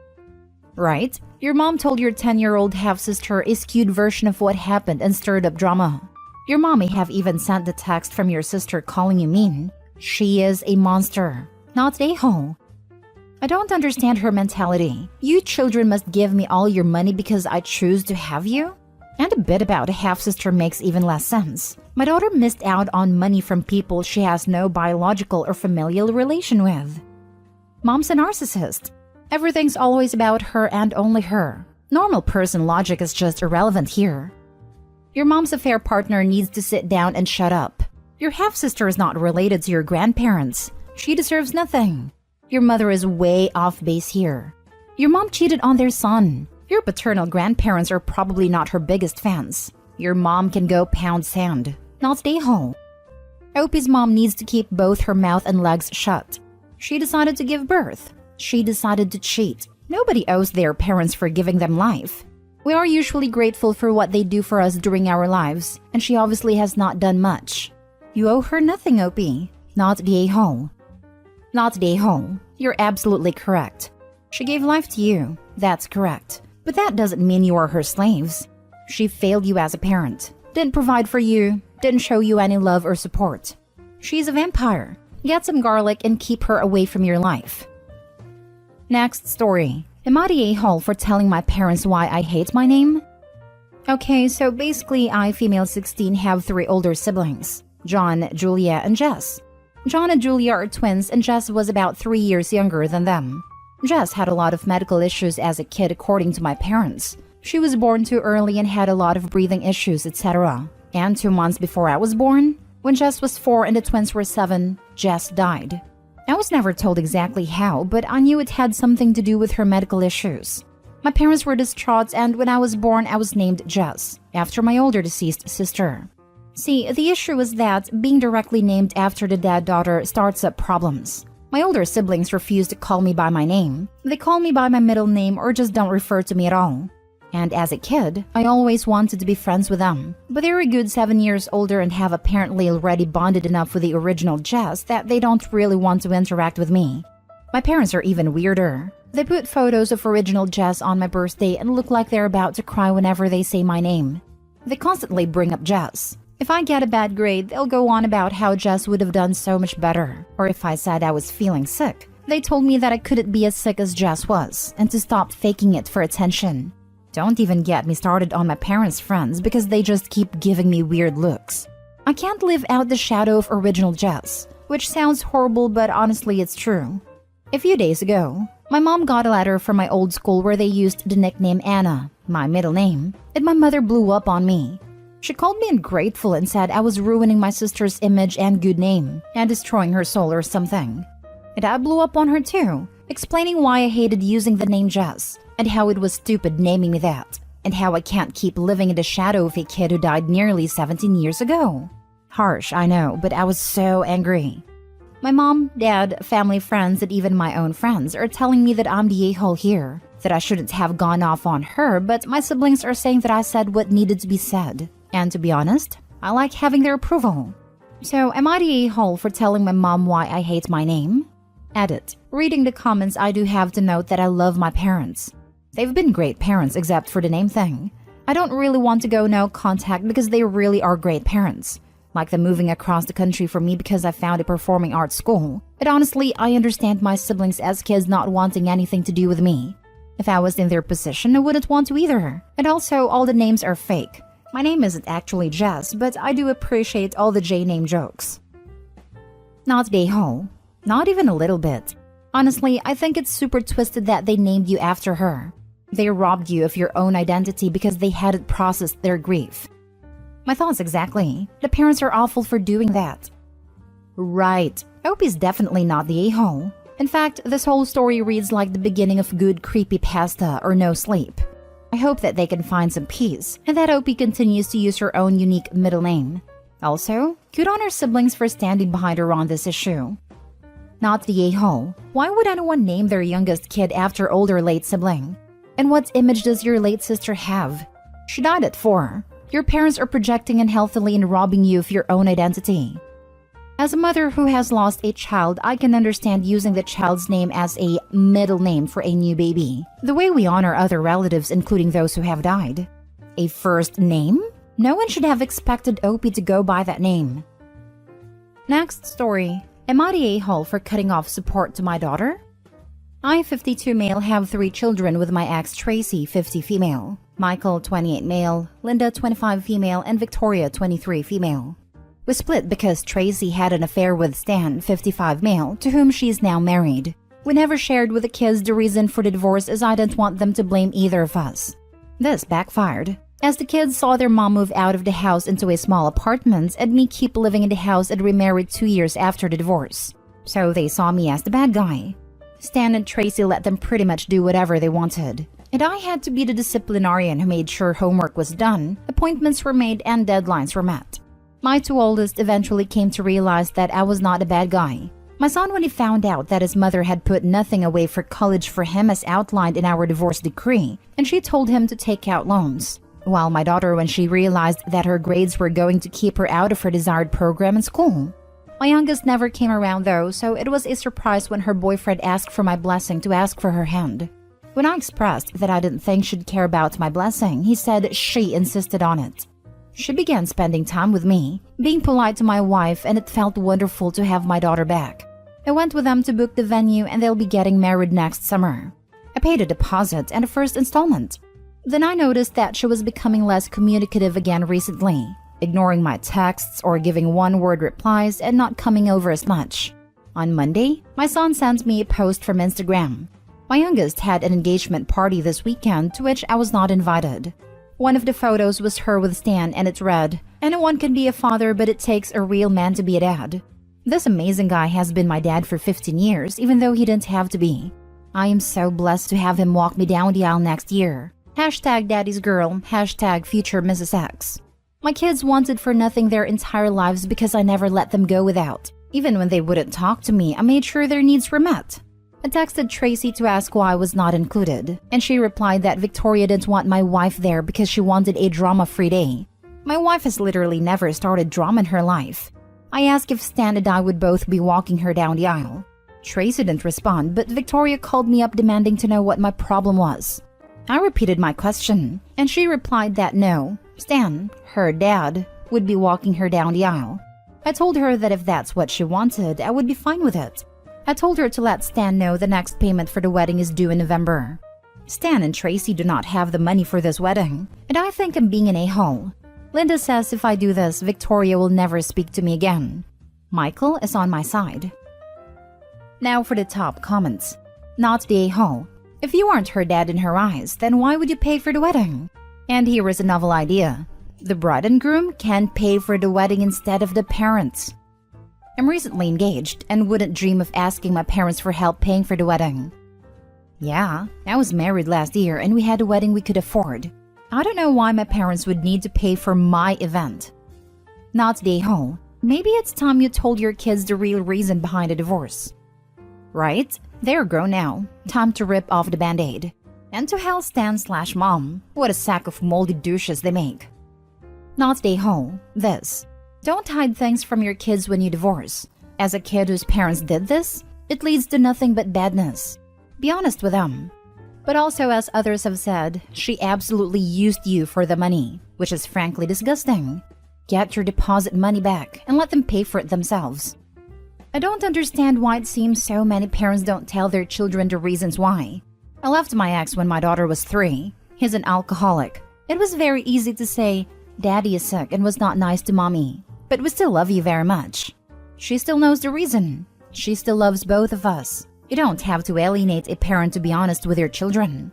Right? Your mom told your 10-year-old half-sister a skewed version of what happened and stirred up drama. Your mom may have even sent the text from your sister calling you mean. She is a monster, not an a-hole. I don't understand her mentality. You children must give me all your money because I choose to have you? And a bit about a half-sister makes even less sense. My daughter missed out on money from people she has no biological or familial relation with. Mom's a narcissist. Everything's always about her and only her. Normal person logic is just irrelevant here. Your mom's affair partner needs to sit down and shut up. Your half-sister is not related to your grandparents. She deserves nothing. Your mother is way off base here. Your mom cheated on their son. Your paternal grandparents are probably not her biggest fans. Your mom can go pound sand, not stay home. Opie's mom needs to keep both her mouth and legs shut. She decided to give birth. She decided to cheat. Nobody owes their parents for giving them life. We are usually grateful for what they do for us during our lives, and she obviously has not done much. You owe her nothing, Opie. Not the a-hole. Not the a-hole. You're absolutely correct. She gave life to you. That's correct. But that doesn't mean you are her slaves. She failed you as a parent, didn't provide for you, didn't show you any love or support. She's a vampire. Get some garlic and keep her away from your life. Next story. Am I the a-hole for telling my parents why I hate my name? Okay, so basically I, female 16, have 3 older siblings. John, Julia, and Jess. John and Julia are twins and Jess was about 3 years younger than them. Jess had a lot of medical issues as a kid according to my parents. She was born too early and had a lot of breathing issues, etc. And 2 months before I was born, when Jess was 4 and the twins were 7, Jess died. I was never told exactly how, but I knew it had something to do with her medical issues. My parents were distraught and when I was born I was named Jess, after my older deceased sister. See, the issue was that being directly named after the dad-daughter starts up problems. My older siblings refuse to call me by my name. They call me by my middle name or just don't refer to me at all. And as a kid, I always wanted to be friends with them. But they're a good 7 years older and have apparently already bonded enough with the original Jess that they don't really want to interact with me. My parents are even weirder. They put photos of original Jess on my birthday and look like they're about to cry whenever they say my name. They constantly bring up Jess. If I get a bad grade, they'll go on about how Jess would have done so much better. Or if I said I was feeling sick, they told me that I couldn't be as sick as Jess was and to stop faking it for attention. Don't even get me started on my parents' friends because they just keep giving me weird looks. I can't live out the shadow of original Jess, which sounds horrible, but honestly it's true. A few days ago, my mom got a letter from my old school where they used the nickname Anna, my middle name, and my mother blew up on me. She called me ungrateful and said I was ruining my sister's image and good name and destroying her soul or something. And I blew up on her too, explaining why I hated using the name Jess and how it was stupid naming me that, and how I can't keep living in the shadow of a kid who died nearly 17 years ago. Harsh, I know, but I was so angry. My mom, dad, family, friends, and even my own friends are telling me that I'm the a-hole here, that I shouldn't have gone off on her, but my siblings are saying that I said what needed to be said. And to be honest, I like having their approval. So am I the a-hole for telling my mom why I hate my name? Edit. Reading the comments, I do have to note that I love my parents. They've been great parents except for the name thing. I don't really want to go no contact because they really are great parents. Like them moving across the country for me because I found a performing arts school. But honestly, I understand my siblings as kids not wanting anything to do with me. If I was in their position, I wouldn't want to either. And also, all the names are fake. My name isn't actually Jess, but I do appreciate all the J-name jokes. Not the a-hole. Not even a little bit. Honestly, I think it's super twisted that they named you after her. They robbed you of your own identity because they hadn't processed their grief. My thoughts exactly. The parents are awful for doing that. Right. Opie's definitely not the a-hole. In fact, this whole story reads like the beginning of good creepypasta or no sleep. I hope that they can find some peace and that Opie continues to use her own unique middle name. Also, good on her siblings for standing behind her on this issue. Not the a-hole. Why would anyone name their youngest kid after older late sibling? And what image does your late sister have? She died at 4. Your parents are projecting unhealthily and robbing you of your own identity. As a mother who has lost a child, I can understand using the child's name as a middle name for a new baby, the way we honor other relatives, including those who have died. A first name? No one should have expected Opie to go by that name. Next story. Am I the a-hole for cutting off support to my daughter? I, 52 male, have 3 children with my ex Tracy, 50 female, Michael, 28 male, Linda, 25 female, and Victoria, 23 female. We split because Tracy had an affair with Stan, 55 male, to whom she is now married. We never shared with the kids the reason for the divorce as I didn't want them to blame either of us. This backfired, as the kids saw their mom move out of the house into a small apartment and me keep living in the house and remarried 2 years after the divorce. So they saw me as the bad guy. Stan and Tracy let them pretty much do whatever they wanted. And I had to be the disciplinarian who made sure homework was done, appointments were made, and deadlines were met. My 2 oldest eventually came to realize that I was not a bad guy. My son, when he found out that his mother had put nothing away for college for him as outlined in our divorce decree, and she told him to take out loans. While my daughter, when she realized that her grades were going to keep her out of her desired program in school. My youngest never came around though, so it was a surprise when her boyfriend asked for my blessing to ask for her hand. When I expressed that I didn't think she'd care about my blessing, he said she insisted on it. She began spending time with me, being polite to my wife, and it felt wonderful to have my daughter back. I went with them to book the venue and they'll be getting married next summer. I paid a deposit and a first installment. Then I noticed that she was becoming less communicative again recently, ignoring my texts or giving one-word replies and not coming over as much. On Monday, my son sent me a post from Instagram. My youngest had an engagement party this weekend to which I was not invited. One of the photos was her with Stan and it read, "Anyone can be a father, but it takes a real man to be a dad." This amazing guy has been my dad for 15 years, even though he didn't have to be. I am so blessed to have him walk me down the aisle next year. Hashtag daddy's girl, hashtag future Mrs. X. My kids wanted for nothing their entire lives because I never let them go without. Even when they wouldn't talk to me, I made sure their needs were met. I texted Tracy to ask why I was not included, and she replied that Victoria didn't want my wife there because she wanted a drama-free day. My wife has literally never started drama in her life. I asked if Stan and I would both be walking her down the aisle. Tracy didn't respond, but Victoria called me up demanding to know what my problem was. I repeated my question, and she replied that no, Stan, her dad, would be walking her down the aisle. I told her that if that's what she wanted, I would be fine with it. I told her to let Stan know the next payment for the wedding is due in November. Stan and Tracy do not have the money for this wedding, and I think I'm being an a-hole. Linda says if I do this, Victoria will never speak to me again. Michael is on my side. Now for the top comments. Not the a-hole. If you aren't her dad in her eyes, then why would you pay for the wedding? And here is a novel idea. The bride and groom can pay for the wedding instead of the parents. I'm recently engaged and wouldn't dream of asking my parents for help paying for the wedding. Yeah, I was married last year and we had a wedding we could afford. I don't know why my parents would need to pay for my event. Not the a-hole. Maybe it's time you told your kids the real reason behind the divorce. Right? They're grown now. Time to rip off the band-aid. And to hell Stan/mom. What a sack of moldy douches they make. Not the a-hole. This. Don't hide things from your kids when you divorce. As a kid whose parents did this, it leads to nothing but badness. Be honest with them. But also, as others have said, she absolutely used you for the money, which is frankly disgusting. Get your deposit money back and let them pay for it themselves. I don't understand why it seems so many parents don't tell their children the reasons why. I left my ex when my daughter was 3. He's an alcoholic. It was very easy to say, Daddy is sick and was not nice to Mommy, but we still love you very much. She still knows the reason. She still loves both of us. You don't have to alienate a parent to be honest with your children.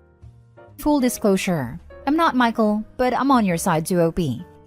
Full disclosure, I'm not Michael, but I'm on your side too, OP.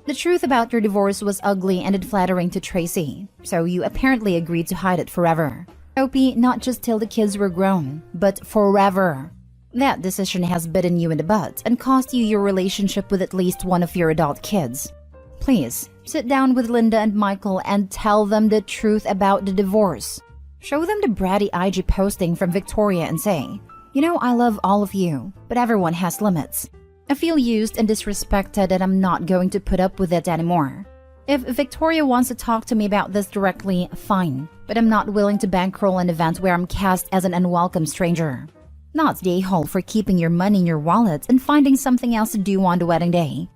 The truth about your divorce was ugly and unflattering to Tracy, so you apparently agreed to hide it forever. OP, not just till the kids were grown, but forever. That decision has bitten you in the butt and cost you your relationship with at least one of your adult kids. Please, sit down with Linda and Michael and tell them the truth about the divorce. Show them the bratty IG posting from Victoria and say, you know, I love all of you, but everyone has limits. I feel used and disrespected and I'm not going to put up with it anymore. If Victoria wants to talk to me about this directly, fine, but I'm not willing to bankroll an event where I'm cast as an unwelcome stranger. Not the a-hole for keeping your money in your wallet and finding something else to do on the wedding day.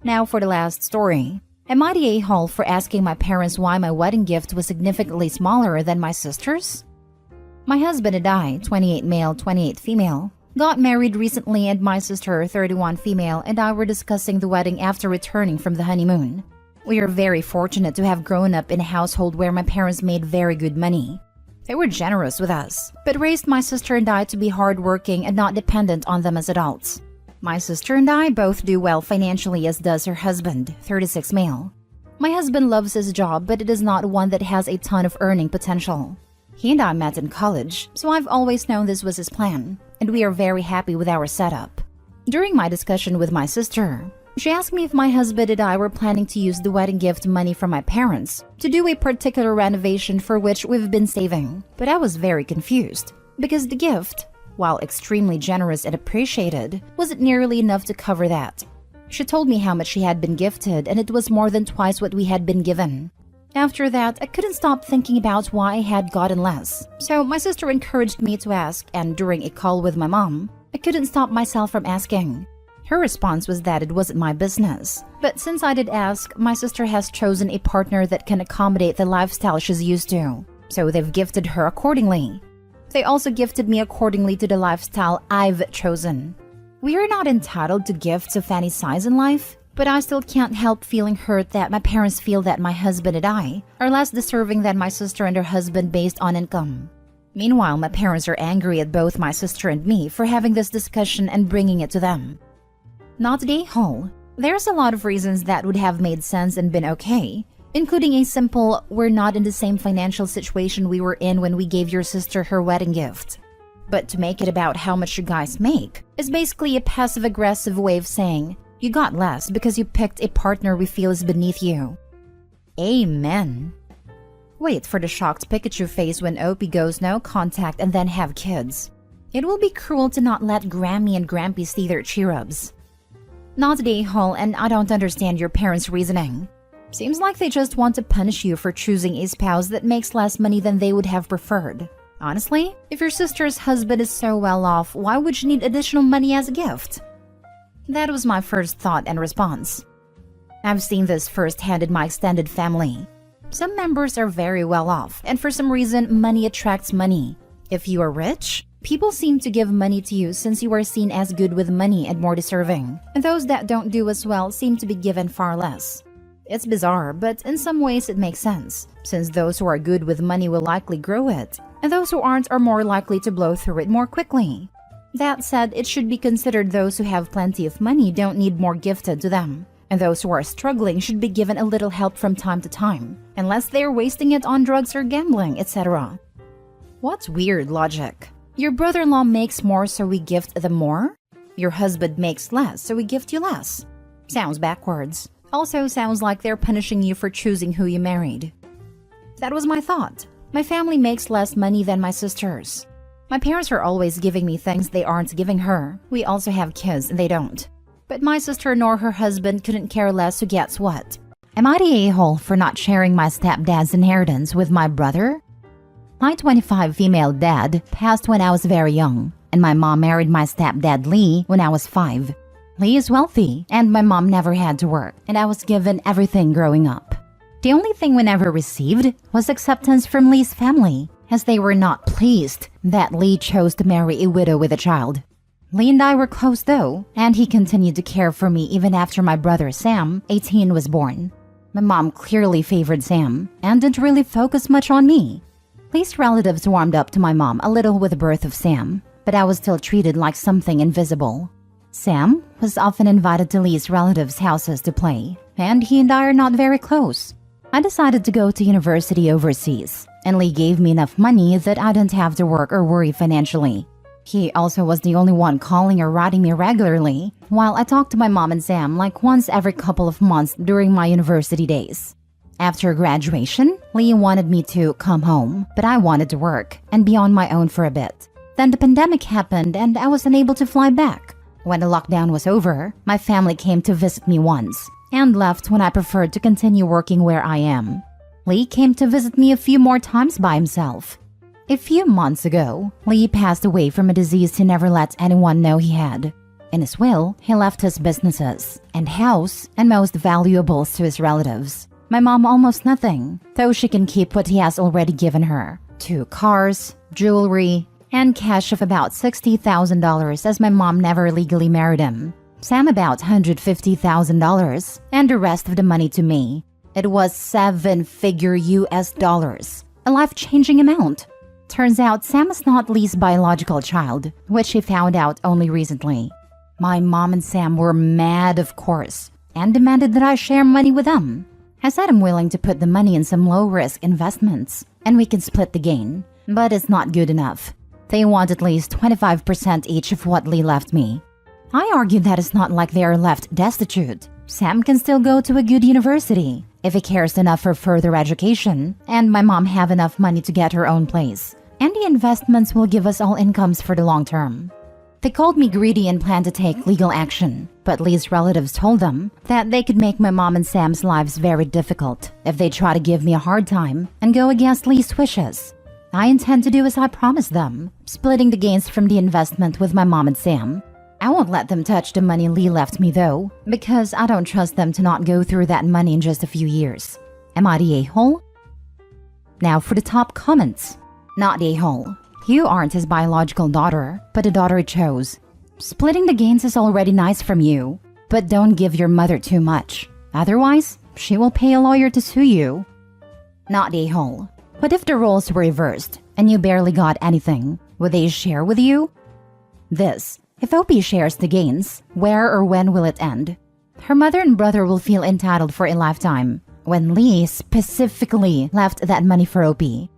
Now for the last story. Am I the a-hole for asking my parents why my wedding gift was significantly smaller than my sister's? My husband and I, 28 male, 28 female, got married recently and my sister, 31 female, and I were discussing the wedding after returning from the honeymoon. We are very fortunate to have grown up in a household where my parents made very good money. They were generous with us, but raised my sister and I to be hardworking and not dependent on them as adults. My sister and I both do well financially, as does her husband, 36 male. My husband loves his job, but it is not one that has a ton of earning potential. He and I met in college, so I've always known this was his plan, and we are very happy with our setup. During my discussion with my sister, she asked me if my husband and I were planning to use the wedding gift money from my parents to do a particular renovation for which we've been saving, but I was very confused, because the gift, while extremely generous and appreciated, wasn't nearly enough to cover that. She told me how much she had been gifted, and it was more than twice what we had been given. After that, I couldn't stop thinking about why I had gotten less, so my sister encouraged me to ask, and during a call with my mom, I couldn't stop myself from asking. Her response was that it wasn't my business, but since I did ask, my sister has chosen a partner that can accommodate the lifestyle she's used to, so they've gifted her accordingly. They also gifted me accordingly to the lifestyle I've chosen. We are not entitled to gifts of any size in life, but I still can't help feeling hurt that my parents feel that my husband and I are less deserving than my sister and her husband based on income. Meanwhile, my parents are angry at both my sister and me for having this discussion and bringing it to them. Not the a-hole. There's a lot of reasons that would have made sense and been okay, including a simple, we're not in the same financial situation we were in when we gave your sister her wedding gift. But to make it about how much you guys make is basically a passive-aggressive way of saying, you got less because you picked a partner we feel is beneath you. Amen. Wait for the shocked Pikachu face when Opie goes no contact and then have kids. It will be cruel to not let Grammy and Grampy see their cheer-ups. Not the a-hole, and I don't understand your parents' reasoning. Seems like they just want to punish you for choosing a spouse that makes less money than they would have preferred. Honestly, if your sister's husband is so well off, why would you need additional money as a gift? That was my first thought and response. I've seen this firsthand in my extended family. Some members are very well off, and for some reason, money attracts money. If you are rich, people seem to give money to you since you are seen as good with money and more deserving. And those that don't do as well seem to be given far less. It's bizarre, but in some ways it makes sense, since those who are good with money will likely grow it, and those who aren't are more likely to blow through it more quickly. That said, it should be considered those who have plenty of money don't need more gifted to them, and those who are struggling should be given a little help from time to time, unless they are wasting it on drugs or gambling, etc. What's weird logic? Your brother-in-law makes more so we gift them more? Your husband makes less so we gift you less? Sounds backwards. Also sounds like they're punishing you for choosing who you married. That was my thought. My family makes less money than my sisters. My parents are always giving me things they aren't giving her. We also have kids and they don't. But my sister nor her husband couldn't care less who gets what. Am I the a-hole for not sharing my stepdad's inheritance with my brother? My 25 female dad passed when I was very young, and my mom married my stepdad Lee when I was 5. Lee is wealthy, and my mom never had to work, and I was given everything growing up. The only thing we never received was acceptance from Lee's family, as they were not pleased that Lee chose to marry a widow with a child. Lee and I were close though, and he continued to care for me even after my brother Sam, 18, was born. My mom clearly favored Sam, and didn't really focus much on me. Lee's relatives warmed up to my mom a little with the birth of Sam, but I was still treated like something invisible. Sam was often invited to Lee's relatives' houses to play, and he and I are not very close. I decided to go to university overseas, and Lee gave me enough money that I didn't have to work or worry financially. He also was the only one calling or writing me regularly, while I talked to my mom and Sam like once every couple of months during my university days. After graduation, Lee wanted me to come home, but I wanted to work and be on my own for a bit. Then the pandemic happened and I was unable to fly back. When the lockdown was over, my family came to visit me once and left when I preferred to continue working where I am. Lee came to visit me a few more times by himself. A few months ago, Lee passed away from a disease he never let anyone know he had. In his will, he left his businesses and house and most valuables to his relatives. My mom almost nothing, though she can keep what he has already given her. 2 cars, jewelry, and cash of about $60,000 as my mom never legally married him. Sam about $150,000, and the rest of the money to me. It was 7-figure US dollars, a life-changing amount. Turns out Sam is not Lee's biological child, which he found out only recently. My mom and Sam were mad, of course, and demanded that I share money with them. I said I'm willing to put the money in some low-risk investments, and we can split the gain, but it's not good enough. They want at least 25% each of what Lee left me. I argued that it's not like they are left destitute. Sam can still go to a good university if he cares enough for further education, and my mom have enough money to get her own place. And the investments will give us all incomes for the long term. They called me greedy and planned to take legal action, but Lee's relatives told them that they could make my mom and Sam's lives very difficult if they try to give me a hard time and go against Lee's wishes. I intend to do as I promised them, splitting the gains from the investment with my mom and Sam. I won't let them touch the money Lee left me though, because I don't trust them to not go through that money in just a few years. Am I the a-hole? Now for the top comments. Not the a-hole. You aren't his biological daughter, but a daughter he chose. Splitting the gains is already nice from you, but don't give your mother too much. Otherwise, she will pay a lawyer to sue you. Not the a-hole. What if the roles were reversed and you barely got anything? Would they share with you? This. If Opie shares the gains, where or when will it end? Her mother and brother will feel entitled for a lifetime, when Lee specifically left that money for Opie.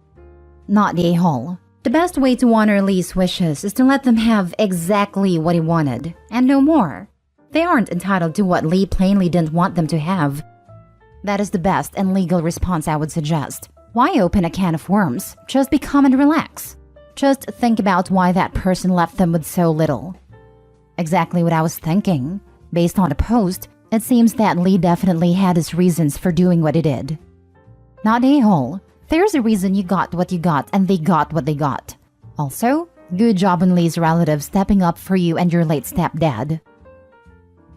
Not the a-hole. The best way to honor Lee's wishes is to let them have exactly what he wanted, and no more. They aren't entitled to what Lee plainly didn't want them to have. That is the best and legal response I would suggest. Why open a can of worms? Just be calm and relax. Just think about why that person left them with so little. Exactly what I was thinking. Based on the post, it seems that Lee definitely had his reasons for doing what he did. Not a-hole. There's a reason you got what you got and they got what they got. Also, good job on Lee's relatives stepping up for you and your late stepdad.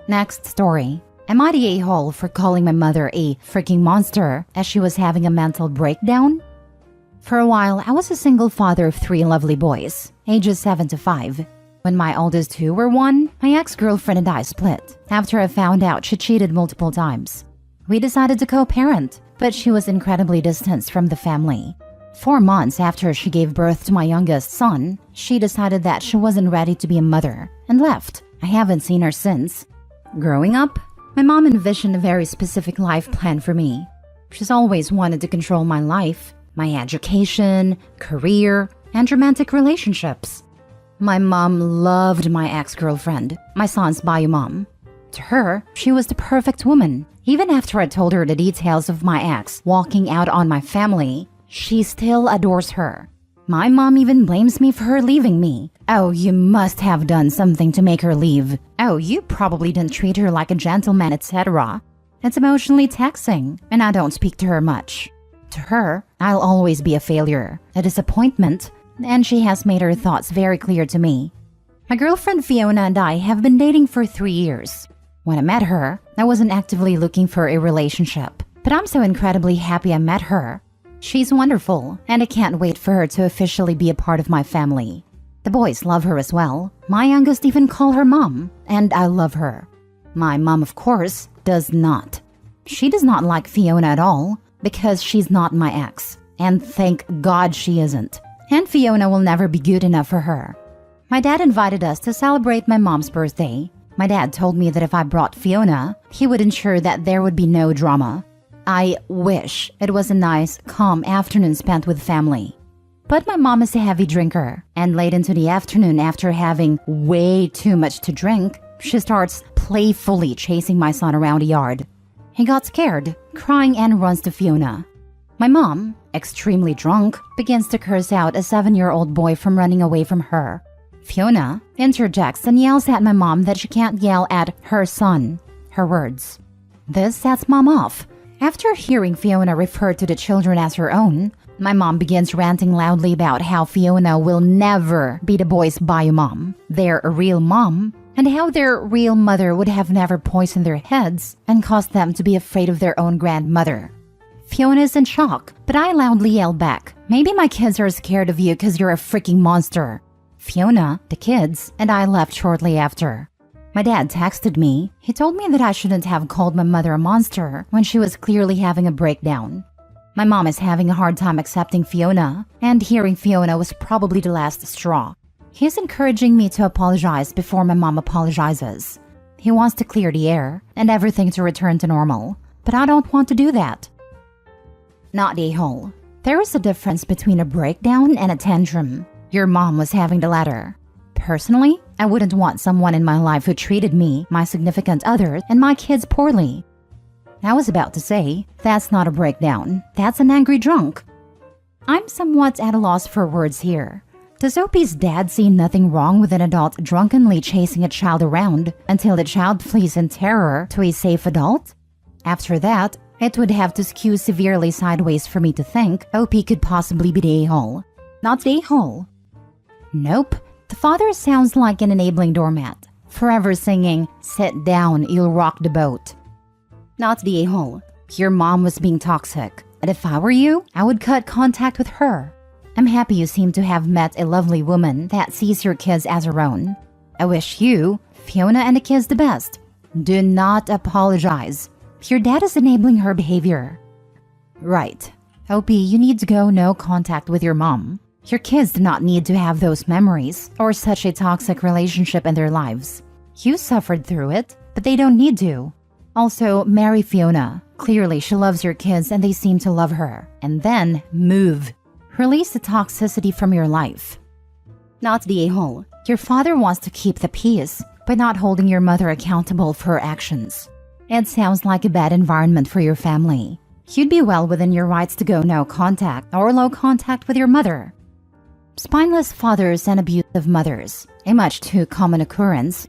Next story. Am I the a-hole for calling my mother a freaking monster as she was having a mental breakdown? For a while, I was a single father of 3 lovely boys, ages 7 to 5. When my oldest 2 were 1, my ex-girlfriend and I split after I found out she cheated multiple times. We decided to co-parent, but she was incredibly distanced from the family. 4 months after she gave birth to my youngest son, she decided that she wasn't ready to be a mother and left. I haven't seen her since. Growing up, my mom envisioned a very specific life plan for me. She's always wanted to control my life, my education, career, and romantic relationships. My mom loved my ex-girlfriend, my son's bio mom. To her, she was the perfect woman. Even after I told her the details of my ex walking out on my family, she still adores her. My mom even blames me for her leaving me. Oh, you must have done something to make her leave. Oh, you probably didn't treat her like a gentleman, etc. It's emotionally taxing, and I don't speak to her much. To her, I'll always be a failure, a disappointment, and she has made her thoughts very clear to me. My girlfriend Fiona and I have been dating for 3 years. When I met her, I wasn't actively looking for a relationship, but I'm so incredibly happy I met her. She's wonderful, and I can't wait for her to officially be a part of my family. The boys love her as well. My youngest even call her mom, and I love her. My mom, of course, does not. She does not like Fiona at all because she's not my ex, and thank God she isn't. And Fiona will never be good enough for her. My dad invited us to celebrate my mom's birthday. My dad told me that if I brought Fiona, he would ensure that there would be no drama. I wish it was a nice, calm afternoon spent with family. But my mom is a heavy drinker, and late into the afternoon after having way too much to drink, she starts playfully chasing my son around the yard. He got scared, crying, and runs to Fiona. My mom, extremely drunk, begins to curse out a 7-year-old boy from running away from her. Fiona interjects and yells at my mom that she can't yell at her son. Her words. This sets mom off. After hearing Fiona refer to the children as her own, my mom begins ranting loudly about how Fiona will never be the boys' bio mom, their real mom, and how their real mother would have never poisoned their heads and caused them to be afraid of their own grandmother. Fiona is in shock, but I loudly yell back, "Maybe my kids are scared of you because you're a freaking monster." Fiona, the kids, and I left shortly after. My dad texted me. He told me that I shouldn't have called my mother a monster when she was clearly having a breakdown. My mom is having a hard time accepting Fiona, and hearing Fiona was probably the last straw. He's encouraging me to apologize before my mom apologizes. He wants to clear the air and everything to return to normal, but I don't want to do that. Not the a-hole. There is a difference between a breakdown and a tantrum. Your mom was having the latter. Personally, I wouldn't want someone in my life who treated me, my significant other, and my kids poorly. I was about to say, that's not a breakdown, that's an angry drunk. I'm somewhat at a loss for words here. Does Opie's dad see nothing wrong with an adult drunkenly chasing a child around until the child flees in terror to a safe adult? After that, it would have to skew severely sideways for me to think Opie could possibly be the a-hole. Not the a-hole. Nope. The father sounds like an enabling doormat, forever singing, "Sit down, you'll rock the boat." Not the a-hole. Your mom was being toxic, and if I were you, I would cut contact with her. I'm happy you seem to have met a lovely woman that sees your kids as her own. I wish you, Fiona, and the kids the best. Do not apologize. Your dad is enabling her behavior. Right. Opie, you need to go no contact with your mom. Your kids do not need to have those memories or such a toxic relationship in their lives. You suffered through it, but they don't need to. Also, marry Fiona. Clearly, she loves your kids and they seem to love her. And then, move. Release the toxicity from your life. Not the a-hole. Your father wants to keep the peace by not holding your mother accountable for her actions. It sounds like a bad environment for your family. You'd be well within your rights to go no contact or low contact with your mother. Spineless fathers and abusive mothers, a much too common occurrence.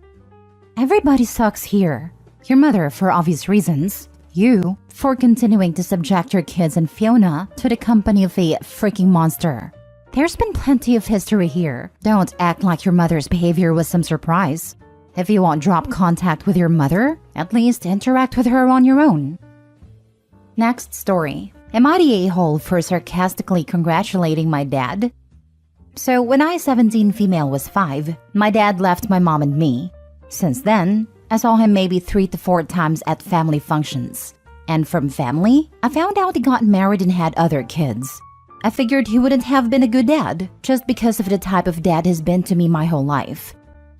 Everybody sucks here. Your mother for obvious reasons. You for continuing to subject your kids and Fiona to the company of a freaking monster. There's been plenty of history here. Don't act like your mother's behavior was some surprise. If you won't drop contact with your mother, at least interact with her on your own. Next story. Am I the a-hole for sarcastically congratulating my dad? So when I, 17 female, was 5, my dad left my mom and me. Since then, I saw him maybe 3 to 4 times at family functions. And from family, I found out he got married and had other kids. I figured he wouldn't have been a good dad, just because of the type of dad he's been to me my whole life.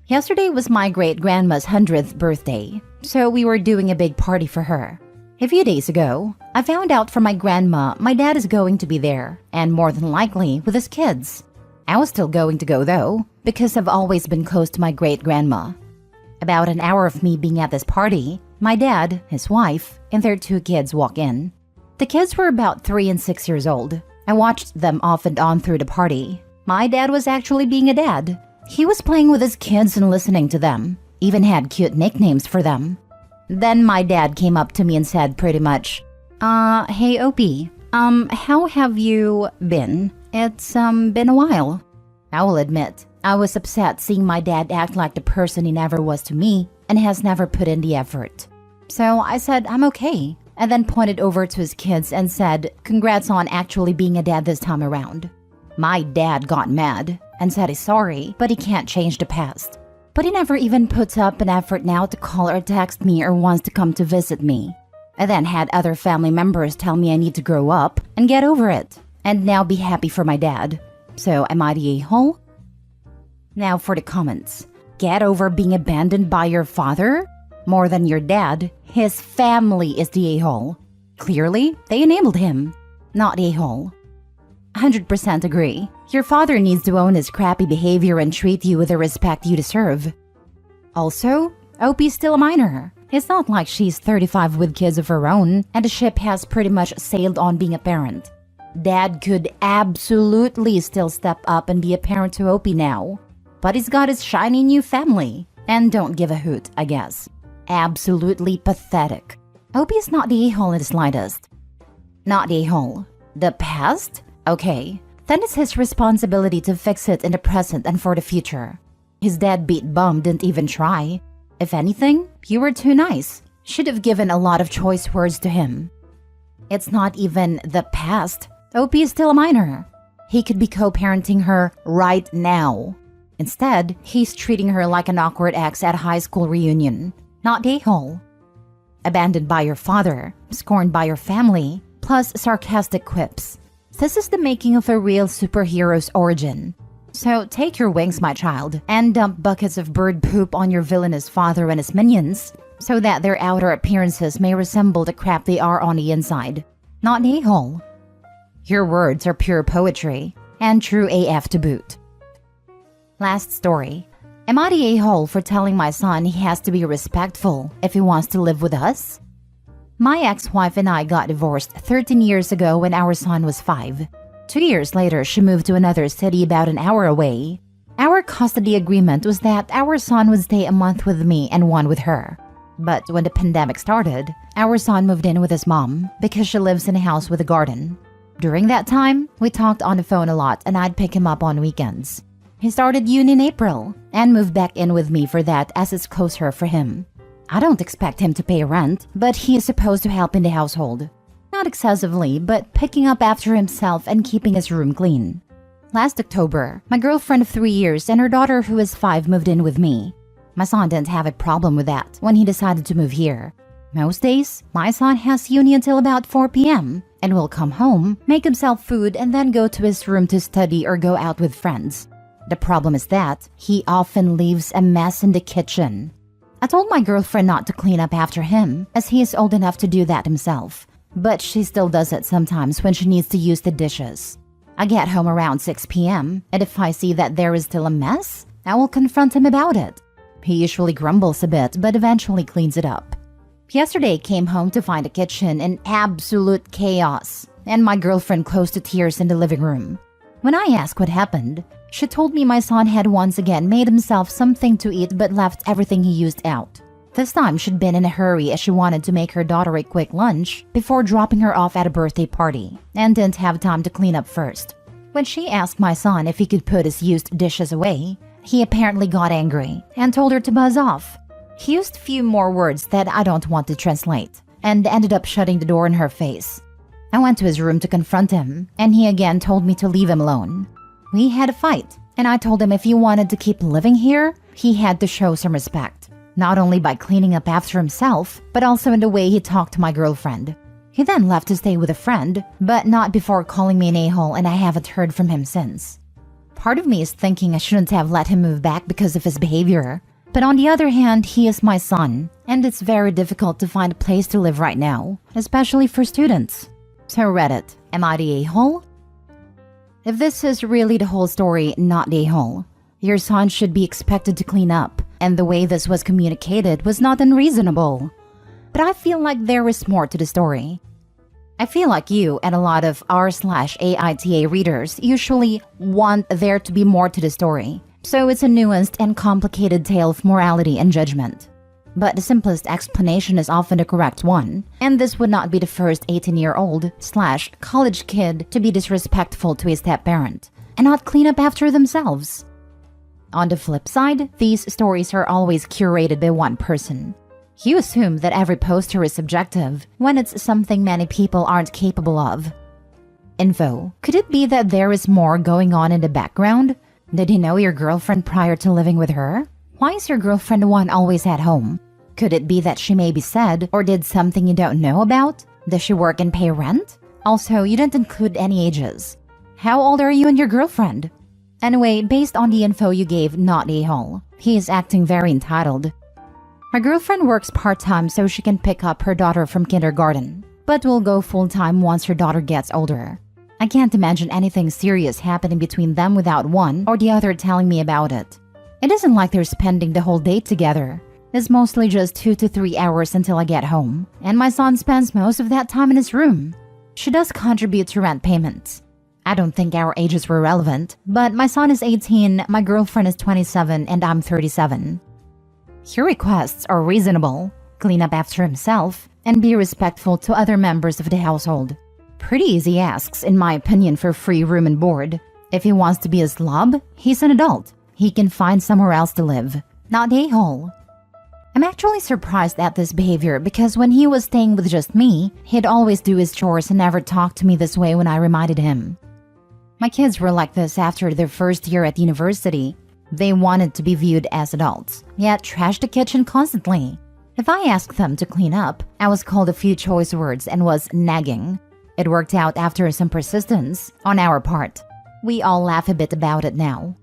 Yesterday was my great-grandma's 100th birthday, so we were doing a big party for her. A few days ago, I found out from my grandma my dad is going to be there, and more than likely with his kids. I was still going to go though, because I've always been close to my great-grandma. About an hour of me being at this party, my dad, his wife, and their 2 kids walk in. The kids were about 3 and 6 years old. I watched them off and on through the party. My dad was actually being a dad. He was playing with his kids and listening to them, even had cute nicknames for them. Then my dad came up to me and said pretty much, hey Opie, how have you been? It's, been a while. I will admit, I was upset seeing my dad act like the person he never was to me and has never put in the effort. So I said, I'm okay, and then pointed over to his kids and said, congrats on actually being a dad this time around. My dad got mad and said he's sorry, but he can't change the past. But he never even puts up an effort now to call or text me or wants to come to visit me. I then had other family members tell me I need to grow up and get over it, and now be happy for my dad. So am I the a-hole? Now for the comments. Get over being abandoned by your father? More than your dad, his family is the a-hole. Clearly, they enabled him. Not a-hole. 100% agree. Your father needs to own his crappy behavior and treat you with the respect you deserve. Also, Opie's still a minor. It's not like she's 35 with kids of her own and the ship has pretty much sailed on being a parent. Dad could absolutely still step up and be a parent to Opie now. But he's got his shiny new family. And don't give a hoot, I guess. Absolutely pathetic. Opie's not the a-hole in the slightest. Not the a-hole. The past? Okay. Then it's his responsibility to fix it in the present and for the future. His deadbeat bum didn't even try. If anything, you were too nice. Should have given a lot of choice words to him. It's not even the past. Opie is still a minor. He could be co-parenting her right now. Instead, he's treating her like an awkward ex at a high school reunion. Not a-hole. Abandoned by your father, scorned by your family, plus sarcastic quips. This is the making of a real superhero's origin. So take your wings, my child, and dump buckets of bird poop on your villainous father and his minions, so that their outer appearances may resemble the crap they are on the inside. Not a-hole. Your words are pure poetry, and true AF to boot. Last story. Am I the a-hole for telling my son he has to be respectful if he wants to live with us? My ex-wife and I got divorced 13 years ago when our son was 5. 2 years later, she moved to another city about an hour away. Our custody agreement was that our son would stay a month with me and 1 with her. But when the pandemic started, our son moved in with his mom because she lives in a house with a garden. During that time, we talked on the phone a lot and I'd pick him up on weekends. He started uni in April and moved back in with me for that as it's closer for him. I don't expect him to pay rent, but he is supposed to help in the household. Not excessively, but picking up after himself and keeping his room clean. Last October, my girlfriend of 3 years and her daughter who is 5 moved in with me. My son didn't have a problem with that when he decided to move here. Most days, my son has uni until about 4 p.m. and will come home, make himself food and then go to his room to study or go out with friends. The problem is that he often leaves a mess in the kitchen. I told my girlfriend not to clean up after him, as he is old enough to do that himself. But she still does it sometimes when she needs to use the dishes. I get home around 6 p.m., and if I see that there is still a mess, I will confront him about it. He usually grumbles a bit, but eventually cleans it up. Yesterday came home to find the kitchen in absolute chaos, and my girlfriend close to tears in the living room. When I asked what happened, she told me my son had once again made himself something to eat but left everything he used out. This time she'd been in a hurry as she wanted to make her daughter a quick lunch before dropping her off at a birthday party and didn't have time to clean up first. When she asked my son if he could put his used dishes away, He apparently got angry and told her to buzz off. He used few more words that I don't want to translate and ended up shutting the door in her face. I went to his room to confront him, and he again told me to leave him alone. We had a fight, and I told him if he wanted to keep living here, he had to show some respect, not only by cleaning up after himself, but also in the way he talked to my girlfriend. He then left to stay with a friend, but not before calling me an a-hole, and I haven't heard from him since. Part of me is thinking I shouldn't have let him move back because of his behavior, but on the other hand, he is my son, and it's very difficult to find a place to live right now, especially for students. So Reddit, am I the a-hole? If this is really the whole story, not the a-hole, your son should be expected to clean up, and the way this was communicated was not unreasonable. But I feel like there is more to the story. I feel like you and a lot of r/AITA readers usually want there to be more to the story, so it's a nuanced and complicated tale of morality and judgment. But the simplest explanation is often the correct one, and this would not be the first 18-year-old/college kid to be disrespectful to his step-parent and not clean up after themselves. On the flip side, these stories are always curated by one person. You assume that every poster is subjective when it's something many people aren't capable of. Info. Could it be that there is more going on in the background? Did he know your girlfriend prior to living with her? Why is your girlfriend the one always at home? Could it be that she maybe said or did something you don't know about? Does she work and pay rent? Also, you didn't include any ages. How old are you and your girlfriend? Anyway, based on the info you gave, not a-hole. He is acting very entitled. My girlfriend works part-time so she can pick up her daughter from kindergarten, but will go full-time once her daughter gets older. I can't imagine anything serious happening between them without one or the other telling me about it. It isn't like they're spending the whole day together. It's mostly just 2 to 3 hours until I get home, and my son spends most of that time in his room. She does contribute to rent payments. I don't think our ages were relevant, but my son is 18, my girlfriend is 27, and I'm 37. Your requests are reasonable. Clean up after himself and be respectful to other members of the household. Pretty easy asks, in my opinion, for free room and board. If he wants to be a slob, he's an adult. He can find somewhere else to live, not the a-hole. I'm actually surprised at this behavior because when he was staying with just me, he'd always do his chores and never talk to me this way when I reminded him. My kids were like this after their first year at university. They wanted to be viewed as adults, yet trashed the kitchen constantly. If I asked them to clean up, I was called a few choice words and was nagging. It worked out after some persistence on our part. We all laugh a bit about it now.